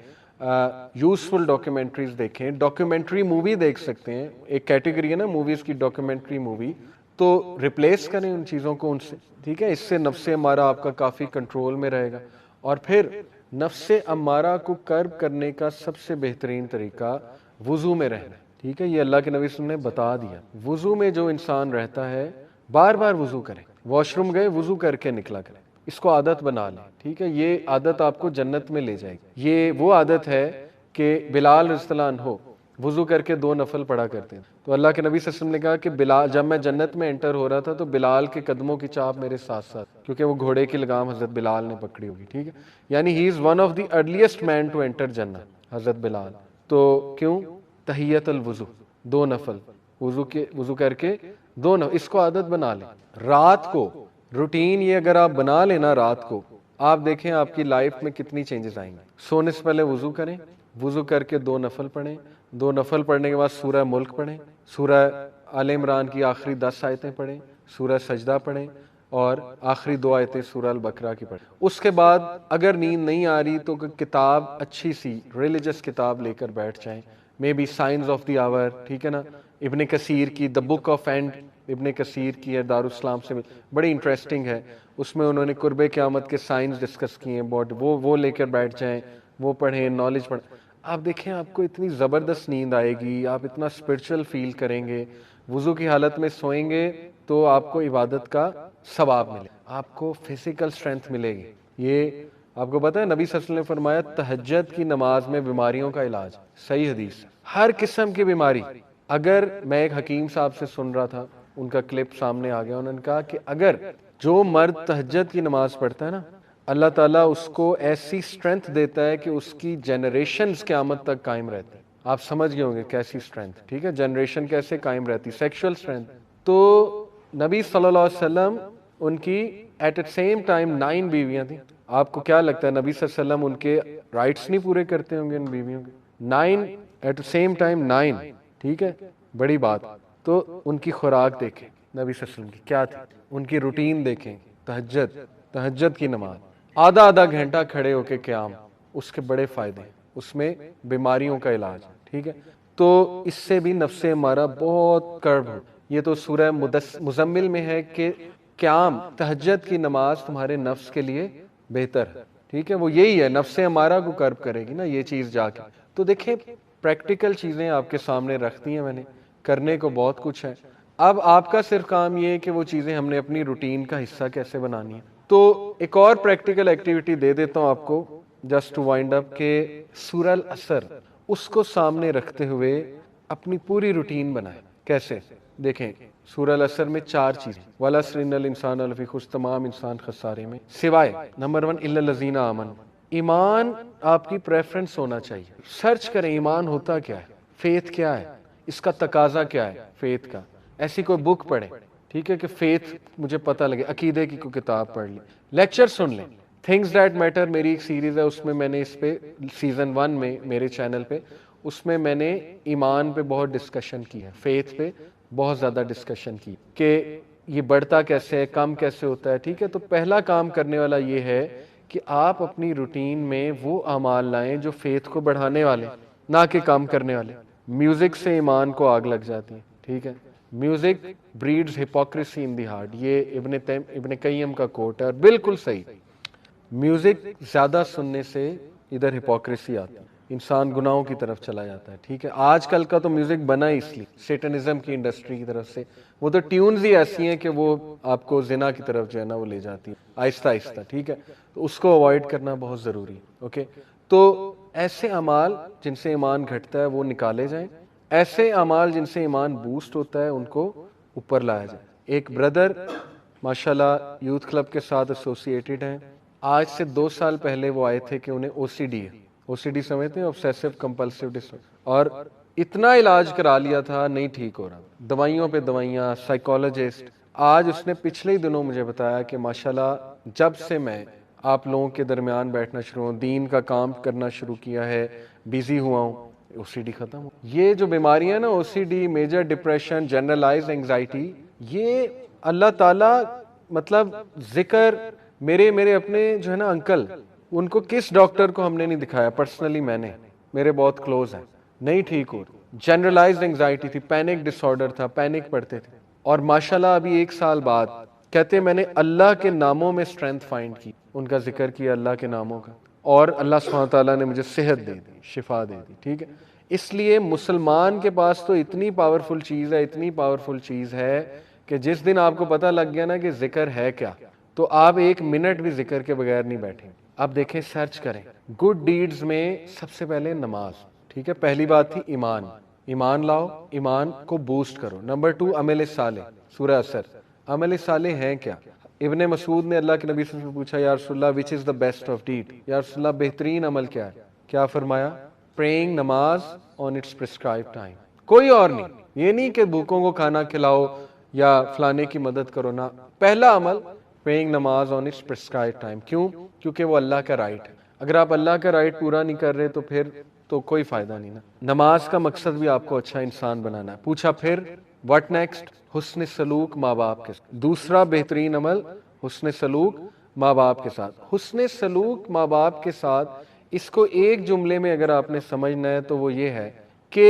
یوزفل ڈاکیومنٹریز دیکھیں. ڈاکیومنٹری مووی دیکھ سکتے ہیں, ایک کیٹیگری ہے نا موویز کی, ڈاکیومنٹری مووی. تو ریپلیس کریں ان چیزوں کو ان سے, ٹھیک ہے. اس سے نفس امارہ آپ کا کافی کنٹرول میں رہے گا. اور پھر نفس امارہ کو کرب کرنے کا سب سے بہترین طریقہ وضو میں رہنا, ٹھیک ہے. یہ اللہ کے نبی صلی اللہ علیہ وسلم نے بتا دیا. وضو میں جو انسان رہتا ہے, بار بار وضو کریں, واش روم گئے وضو کر کے نکلا کریں، اس کو عادت بنا لیں، ٹھیک ہے؟ یہ عادت آپ کو جنت میں لے جائے گی۔ یہ وہ عادت ہے کہ بلال رضی اللہ عنہ وضو کر کے 2 نفل پڑھا کرتے ہیں، تو اللہ کے نبی صلی اللہ علیہ وسلم نے کہا کہ بلال، جب میں جنت میں انٹر ہو رہا تھا تو بلال کے قدموں کی چاپ میرے ساتھ ساتھ، کیونکہ وہ گھوڑے کی لگام حضرت بلال نے پکڑی ہوگی، ٹھیک ہے؟ یعنی he is one of the earliest men to enter جنت، حضرت بلال۔ تو کیوں؟ تحیت الوضو، 2 نفل وضو کر کے 2 نفل، اس کو عادت بنا لیں۔ رات کو روٹین یہ اگر آپ بنا لینا رات کو، آپ دیکھیں آپ کی لائف میں کتنی چینجز آئیں گے۔ سونے سے پہلے وضو کریں، وضو کر کے 2 نفل پڑھیں، 2 نفل پڑھنے کے بعد سورہ ملک پڑھیں، سورہ آل عمران کی آخری 10 آیتیں پڑھیں، سورہ سجدہ پڑھیں، اور آخری 2 آیتیں سورہ البقرہ کی پڑھیں۔ اس کے بعد اگر نیند نہیں آ رہی تو کتاب اچھی سی ریلیجس کتاب لے کر بیٹھ جائیں، maybe signs of the hour, ٹھیک ہے نا؟ ابن کثیر کی دا بک آف اینڈ، ابن کثیر کی ہے، دارالاسلام سے بڑی انٹرسٹنگ ہے، اس میں انہوں نے قرب قیامت کے سائنس ڈسکس کیے ہیں بہت، وہ لے کر بیٹھ جائیں، وہ پڑھیں، نالج پڑھیں۔ آپ دیکھیں آپ کو اتنی زبردست نیند آئے گی، آپ اتنا اسپرچل فیل کریں گے۔ وضو کی حالت میں سوئیں گے تو آپ کو عبادت کا ثواب ملے، آپ کو فزیکل اسٹرینتھ ملے گی۔ یہ آپ کو پتہ ہے نبی صلی اللہ علیہ وسلم نے فرمایا تہجد کی نماز میں بیماریوں کا علاج، صحیح حدیث، ہر قسم کی بیماری۔ اگر میں ایک حکیم صاحب سے سن رہا تھا، ان کا کلپ سامنے آ گیا، انہوں نے کہا کہ اگر جو مرد تہجد کی نماز پڑھتا ہے نا، اللہ تعالیٰ اس کو ایسی اسٹرینتھ دیتا ہے کہ اس کی جنریشنز قیامت تک قائم رہتی ہیں۔ آپ سمجھ گئے ہوں گے کیسی اسٹرینتھ، ٹھیک ہے؟ جنریشن کیسے قائم رہتی، سیکشل اسٹرینتھ۔ تو نبی صلی اللہ علیہ وسلم ان کی ایٹ اے سیم ٹائم 9 بیویاں تھیں۔ آپ کو کیا لگتا ہے نبی صلی اللہ علیہ وسلم ان کے رائٹس نہیں پورے کرتے ہوں گے ان بیویوں کے؟ 9 ایٹ اے سیم ٹائم 9، ٹھیک ہے؟ بڑی بات۔ تو ان کی خوراک دیکھیں نبی صلی اللہ علیہ وسلم کی کیا تھی، ان کی روٹین دیکھیں، تہجد کی نماز، آدھا گھنٹہ کھڑے ہو کے قیام، اس کے بڑے فائدے ہیں، اس میں بیماریوں کا علاج، ٹھیک ہے؟ تو اس سے بھی نفس ہمارا بہت کرب ہو۔ یہ تو سورہ مزمل میں ہے کہ قیام، تہجد کی نماز تمہارے نفس کے لیے بہتر ہے، ٹھیک ہے؟ وہ یہی ہے، نفس ہمارا کو کرب کرے گی نا یہ چیز جا کے۔ تو دیکھیں پریکٹیکل چیزیں آپ کے سامنے رکھ دی ہیں میں نے، کرنے کو بہت کچھ ہے۔ اب آپ کا صرف کام یہ ہے کہ وہ چیزیں ہم نے اپنی روٹین کا حصہ کیسے بنانی ہے۔ تو ایک اور پریکٹیکل ایکٹیویٹی دے دیتا ہوں آپ کو جسٹ ٹو وائنڈ اپ، کہ سورہ العصر اس کو سامنے رکھتے ہوئے اپنی پوری روٹین بنائیں۔ کیسے؟ دیکھیں سورہ العصر میں 4 چیزیں، وَالْعَصْرِ إِنَّ الْإِنسَانَ لَفِي خُسْرٍ، تمام انسان خسارے میں، سوائے نمبر 1 إِلَّا الَّذِينَ آمَنُوا، ایمان آپ کی پریفرنس ہونا چاہیے۔ سرچ کریں ایمان ہوتا کیا ہے، فیتھ کیا ہے، اس کا تقاضا کیا ہے فیتھ کا۔ ایسی کوئی بک پڑھیں، ٹھیک ہے، کہ فیتھ مجھے پتہ لگے، عقیدے کی کوئی کتاب پڑھ لی، لیکچر سن لیں۔ تھنگز دیٹ میٹر میری ایک سیریز ہے، اس میں نے اس پہ سیزن 1 میں میرے چینل پہ، اس میں نے ایمان پہ بہت ڈسکشن کی ہے، فیتھ پہ بہت زیادہ ڈسکشن کی کہ یہ بڑھتا کیسے ہے، کم کیسے ہوتا ہے، ٹھیک ہے؟ تو پہلا کام کرنے والا یہ ہے کہ آپ اپنی روٹین میں وہ اعمال لائیں جو فیتھ کو بڑھانے والے، نہ کہ کم کرنے والے۔ میوزک سے ایمان کو آگ لگ جاتی ہے، ٹھیک ہے؟ Music breeds hypocrisy in the heart, یہ ابن قیم کا کوٹ ہے، اور بالکل صحیح۔ میوزک زیادہ سننے سے ادھر ہپوکریسی آتی ہے، انسان گناہوں کی طرف چلا جاتا ہے، ٹھیک ہے؟ آج کل کا تو میوزک بنا ہی اس لیے سیٹنزم کی انڈسٹری کی طرف سے، وہ تو ٹیونز ہی ایسی ہیں کہ وہ آپ کو زنا کی طرف جو ہے نا وہ لے جاتی ہیں آہستہ آہستہ، ٹھیک ہے؟ تو اس کو اوائڈ کرنا بہت ضروری ہے، اوکے؟ تو ایسے اعمال جن سے ایمان گھٹتا ہے وہ نکالے جائیں، ایسے اعمال جن سے ایمان بوسٹ ہوتا ہے ان کو اوپر لایا جائے۔ ایک بردر ماشاءاللہ یوتھ کلب کے ساتھ ایسوسیٹڈ ہیں، آج سے 2 سال پہلے وہ آئے تھے کہ انہیں OCD ہے، OCD سمجھتے ہیں، obsessive compulsive disorder، اور اتنا علاج کرا لیا تھا نہیں ٹھیک ہو رہا، دوائیوں پہ دوائیاں، سائیکالوجسٹ۔ آج اس نے پچھلے ہی دنوں مجھے بتایا کہ ماشاءاللہ جب سے میں آپ لوگوں کے درمیان بیٹھنا شروع ہوں، دین کا کام کرنا شروع کیا ہے، بیزی ہوا ہوں، OCD ختم ہو۔ یہ جو بیماریاں نا OCD، major depression, generalised anxiety, یہ اللہ تعالیٰ مطلب ذکر میرے اپنے جو ہے نا انکل، ان کو کس ڈاکٹر کو ہم نے نہیں دکھایا، پرسنلی میں نے، میرے بہت کلوز ہیں، نہیں ٹھیک ہو، جنرلائز اینگزائٹی تھی، پینک ڈس آرڈر تھا، پینک پڑتے تھے، اور ماشاءاللہ ابھی 1 سال بعد کہتے میں نے اللہ کے ناموں میں اسٹرینتھ فائنڈ کی، ان کا ذکر کیا اللہ کے ناموں کا، اور اللہ سبحانہ تعالیٰ نے مجھے صحت دے دی، شفا دے دی، ٹھیک ہے؟ اس لیے مسلمان کے پاس تو اتنی پاورفل چیز ہے، اتنی پاورفل چیز ہے کہ جس دن آپ کو پتہ لگ گیا نا کہ ذکر ہے کیا, تو آپ 1 منٹ بھی ذکر کے بغیر نہیں بیٹھیں. اب دیکھیں, سرچ کریں گڈ ڈیڈز میں سب سے پہلے نماز, ٹھیک ہے, پہلی بات تھی ایمان, ایمان لاؤ, ایمان کو بوسٹ کرو. نمبر 2 عمل صالح, سورہ اثر. عمل صالح ہیں کیا؟ ابن مسعود نے اللہ کے نبی صلی اللہ علیہ وسلم سے پوچھا, یا رسول اللہ وچ از دا بیسٹ آف ڈیڈ, یا رسول اللہ بہترین عمل کیا ہے؟ کیا فرمایا؟ پریئنگ, نماز آن اٹس پرسکرائب ٹائم, کوئی اور نہیں. یہ نہیں کہ بھوکوں کو کھانا کھلاؤ یا فلانے کی مدد کرو, نہ, پہلا عمل پریئنگ نماز آن اٹس پرسکرائب ٹائم. کیوں؟ کیونکہ وہ اللہ کا رائٹ ہے. اگر آپ اللہ کا رائٹ پورا نہیں کر رہے تو پھر تو کوئی فائدہ نہیں نا. نماز کا مقصد بھی آپ کو اچھا انسان بنانا ہے. پوچھا پھر واٹ نیکسٹ؟ حسن سلوک ماں باپ کے ساتھ. دوسرا بہترین عمل حسن سلوک ماں باپ کے ساتھ. حسن سلوک ماں باپ کے ساتھ, اس کو ایک جملے میں اگر آپ نے سمجھنا ہے تو وہ یہ ہے کہ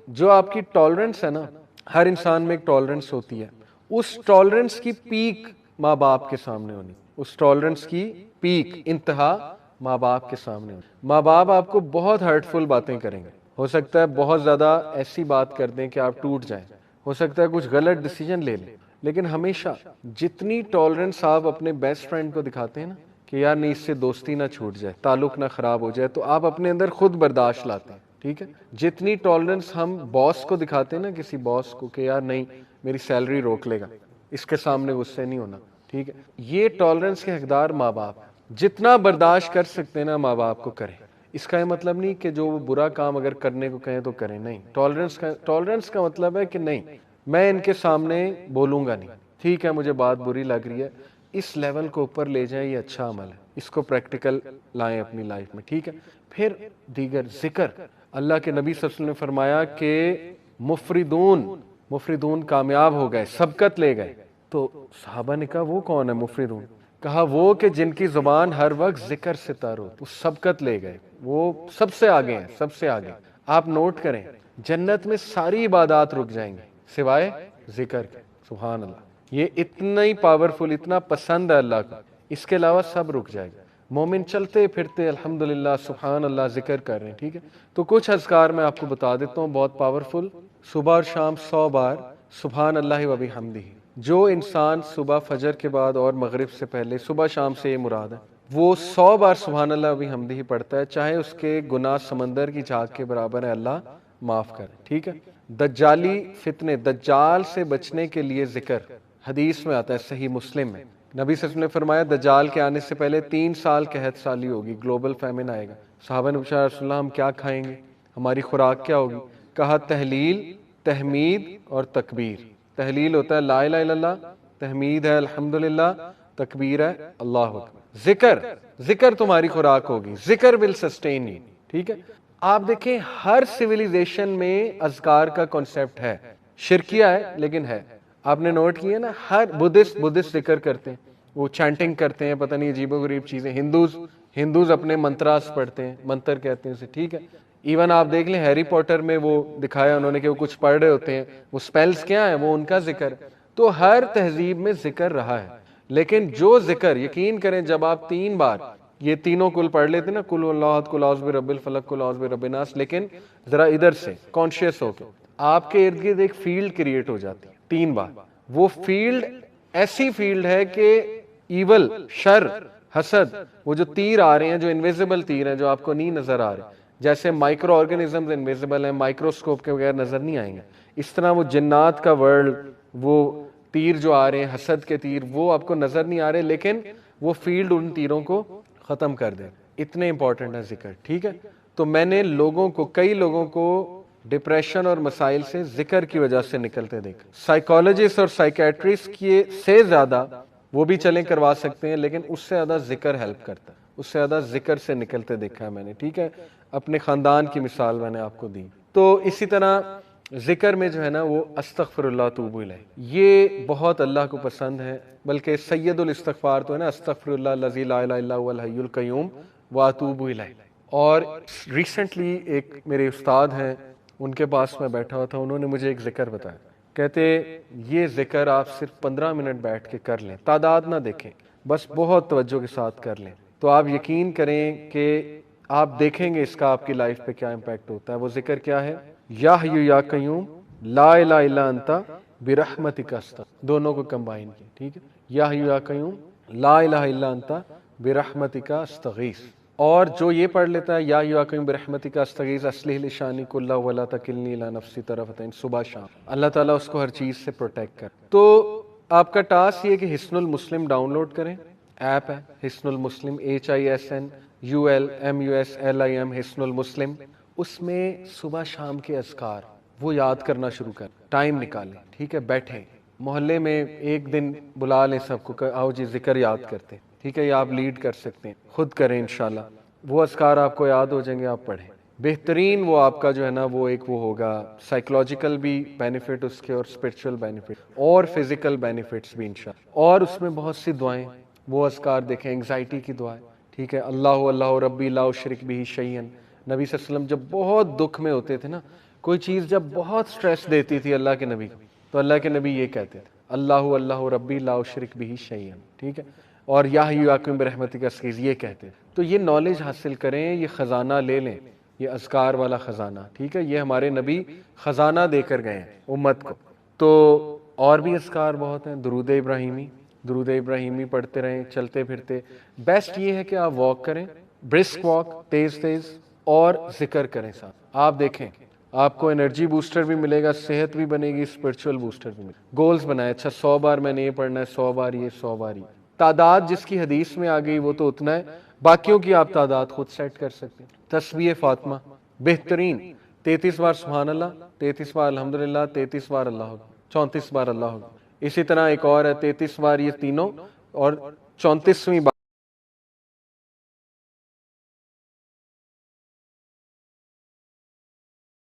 جو آپ کی ٹالرنس ہے نا, ہر انسان میں ایک ٹالرنس ہوتی ہے, اس ٹالرنس کی پیک ماں باپ کے سامنے ہونی. اس ٹالرنس کی پیک, انتہا ماں باپ کے سامنے ہونی. ماں باپ آپ کو بہت ہرٹفل باتیں کریں گے, ہو سکتا ہے بہت زیادہ ایسی بات کر دیں کہ آپ ٹوٹ جائیں, ہو سکتا ہے کچھ غلط ڈیسیجن لے لیں, لیکن ہمیشہ جتنی ٹالرنس آپ اپنے بیسٹ فرینڈ کو دکھاتے ہیں نا کہ یار نہیں, اس سے دوستی نہ چھوٹ جائے, تعلق نہ خراب ہو جائے, تو آپ اپنے اندر خود برداشت لاتے ہیں, ٹھیک ہے. جتنی ٹالرنس ہم باس کو دکھاتے ہیں نا, کسی باس کو, کہ یار نہیں میری سیلری روک لے گا, اس کے سامنے غصے نہیں ہونا, ٹھیک ہے, یہ ٹالرنس کے حقدار ماں باپ. جتنا برداشت کر سکتے ہیں نا ماں باپ کو کریں. اس کا یہ مطلب نہیں کہ جو وہ برا کام اگر کرنے کو کہیں تو کریں, نہیں. ٹالرنس کا مطلب ہے کہ نہیں, میں ان کے سامنے بولوں گا نہیں, ٹھیک ہے, مجھے بات بری لگ رہی ہے, اس لیول کو اوپر لے جائیں, یہ اچھا عمل ہے, اس کو پریکٹیکل لائیں اپنی لائف میں, ٹھیک ہے. پھر دیگر ذکر, اللہ کے نبی صلی اللہ علیہ وسلم نے فرمایا کہ مفردون کامیاب ہو گئے, سبقت لے گئے. تو صحابہ نے کہا وہ کون ہے مفردون؟ کہا وہ کہ جن کی زبان ہر وقت ذکر سے تر ہو, وہ سبقت لے گئے, وہ سب سے آگے ہیں, سب سے آگے. آپ نوٹ کریں, جنت میں ساری عبادات رک جائیں گے سوائے ذکر کے. سبحان اللہ, یہ اتنا ہی پاورفل, اتنا پسند ہے اللہ کو, اس کے علاوہ سب رک جائے گا. مومن چلتے پھرتے الحمدللہ سبحان اللہ ذکر کر رہے ہیں, ٹھیک ہے. تو کچھ اذکار میں آپ کو بتا دیتا ہوں, بہت پاورفل. صبح اور شام 100 بار سبحان اللہ و بحمدہ. جو انسان صبح فجر کے بعد اور مغرب سے پہلے, صبح شام سے یہ مراد ہے, وہ 100 بار سبحان اللہ و بحمدہ پڑھتا ہے, چاہے اس کے گناہ سمندر کی جھاگ کے برابر ہے, اللہ معاف کرے, ٹھیک ہے. دجالی فتنے, دجال سے بچنے کے لیے ذکر, حدیث میں آتا ہے صحیح مسلم میں, نبی صلی اللہ علیہ وسلم نے فرمایا دجال کے آنے سے پہلے 3 سال قحط سالی ہوگی, گلوبل فیمن آئے گا. صحابہ نے پوچھا رسول اللہ ہم کیا کھائیں گے, ہماری خوراک کیا ہوگی؟ کہا تحلیل, تحمید اور تکبیر. تحلیل ہوتا ہے لا الہ الا اللہ, تحمید ہے الحمدللہ, تکبیر ہے اللہ اکبر. ذکر تمہاری خوراک ہوگی, ذکر ول سسٹین یو, ٹھیک ہے. آپ دیکھیں ہر سویلائزیشن میں اذکار کا کنسپٹ ہے, شرکیہ ہے لیکن ہے. آپ نے نوٹ کیا نا, ہر بدھسٹ ذکر کرتے ہیں, وہ چانٹنگ کرتے ہیں, پتہ نہیں عجیب و غریب چیزیں. ہندوز اپنے منتراس پڑھتے ہیں, منتر کہتے ہیں اسے, ٹھیک ہے. ایون آپ دیکھ لیں ہیری پوٹر میں وہ دکھایا انہوں نے کہ وہ کچھ پڑھ رہے ہوتے ہیں, وہ سپیلز کیا ہیں, وہ ان کا ذکر. تو ہر تہذیب میں ذکر رہا ہے, لیکن جو ذکر, یقین کریں جب آپ 3 بار یہ تینوں کل پڑھ لیتے نا, کل اللہ احد, کل اعوذ برب الفلق, کل اعوذ برب الناس, لیکن ذرا ادھر سے کانشیس ہو کے آپ کے ارد گرد ایک فیلڈ کریٹ ہو جاتی ہے 3 بار. وہ فیلڈ ایسی فیلڈ ہے کہ ایول, شر, حسد, وہ جو تیر آ رہے ہیں, جو انویزیبل تیر ہیں جو آپ کو نہیں نظر آ رہے, جیسے مائکرو آرگنزمز انویزیبل ہیں, مائکروسکوپ کے بغیر نظر نہیں آئیں گے, اس طرح وہ جنات کا ورلڈ, وہ تیر جو آ رہے ہیں, حسد کے تیر, وہ آپ کو نظر نہیں آ رہے, لیکن وہ فیلڈ ان تیروں کو ختم کر دے. اتنے امپورٹنٹ ہے ذکر, ٹھیک ہے. تو میں نے کئی لوگوں کو ڈپریشن اور مسائل سے ذکر کی وجہ سے نکلتے دیکھا. سائیکالوجسٹ اور سائیکیٹرسٹ سے زیادہ وہ بھی چلیں کروا سکتے ہیں, لیکن اس سے زیادہ ذکر ہیلپ کرتا ہے, اس سے زیادہ ذکر سے نکلتے دیکھا ہے میں نے, ٹھیک ہے. اپنے خاندان کی مثال میں نے آپ کو دی. تو اسی طرح ذکر میں جو ہے نا وہ استغفر اللہ توب الیہ, یہ بہت اللہ کو پسند ہے, بلکہ سید الاستغفار تو ہے نا, استغفر اللہ الذی لا الہ الا هو الحی القیوم واتوب الیہ. اور ریسنٹلی ایک میرے استاد ہیں, ان کے پاس میں بیٹھا ہوا تھا, انہوں نے مجھے ایک ذکر بتایا, کہتے یہ ذکر آپ صرف 15 منٹ بیٹھ کے کر لیں, تعداد نہ دیکھیں, بس بہت توجہ کے ساتھ کر لیں, تو آپ یقین کریں کہ آپ دیکھیں گے اس کا آپ کی لائف پہ کیا امپیکٹ ہوتا ہے. وہ ذکر کیا ہے؟ یا حی یا قیوم لا الہ الا انت برحمتک استغیث، دونوں کو کمبائن کیا، ٹھیک ہے، یا حی یا قیوم لا الہ الا انت برحمتک استغیث۔ اور جو یہ پڑھ لیتا ہے یا حی یا قیوم برحمتک استغیث اصلح لی شانی کلہ ولا تکلنی الی نفسی طرفۃ عین، صبح شام اللہ تعالیٰ اس کو ہر چیز سے پروٹیکٹ کر۔ تو آپ کا ٹاسک یہ کہ حصن المسلم ڈاؤن لوڈ کریں، ایپ ہے حصن المسلم، HISNULMUSLIM، حصن المسلم، اس میں صبح شام کے اذکار وہ یاد کرنا شروع کر، ٹائم نکالیں، ٹھیک ہے، بیٹھیں، محلے میں ایک دن بلا لیں سب کو کہ آؤ جی ذکر یاد کرتے ہیں، ٹھیک ہے، یہ آپ لیڈ کر سکتے ہیں، خود کریں انشاءاللہ، وہ اذکار آپ کو یاد ہو جائیں گے، آپ پڑھیں، بہترین وہ آپ کا جو ہے نا وہ ایک وہ ہوگا، سائیکولوجیکل بھی بینیفٹ اس کے اور اسپرچول بینیفٹ اور فزیکل بینیفٹس بھی انشاءاللہ، اور اس میں بہت سی دعائیں، وہ اذکار دیکھیں، انگزائٹی کی دعائیں، ٹھیک ہے، اللہ ربی لا اشرک بہ شیئا، نبی صلی اللہ علیہ وسلم جب بہت دکھ میں ہوتے تھے نا، کوئی چیز جب بہت سٹریس دیتی تھی اللہ کے نبی کو، تو اللہ کے نبی یہ کہتے تھے اللہ ربی لا اشرک بہ شیئا، ٹھیک ہے، اور یا حی یا قیوم برحمتک استغیث یہ کہتے ہیں۔ تو یہ نالج حاصل کریں، یہ خزانہ لے لیں، یہ اذکار والا خزانہ، ٹھیک ہے، یہ ہمارے نبی خزانہ دے کر گئے ہیں امت کو۔ تو اور بھی اذکار بہت ہیں، درود ابراہیمی پڑھتے رہیں چلتے پھرتے، بیسٹ یہ ہے کہ آپ واک کریں، برسک واک، تیز تیز، اور ذکر کریں ساتھ، آپ دیکھیں آپ کو انرجی بوسٹر بھی ملے گا، صحت بھی بنے گی، اسپرچول بوسٹر بھی ملے گا۔ گولز بنائے، اچھا 100 بار میں نے یہ پڑھنا ہے، 100 بار یہ، 100 بار یہ، تعداد جس کی حدیث میں آ گئی وہ تو اتنا ہے، باقیوں کی آپ تعداد خود سیٹ کر سکتے ہیں۔ تسبیح فاطمہ بہترین، 33 بار سبحان اللہ، 33 بار الحمدللہ، 33 بار اللہ اکبر، 34 بار اللہ اکبر، اسی طرح ایک اور ہے 33 بار یہ تینوں، اور 34ویں بار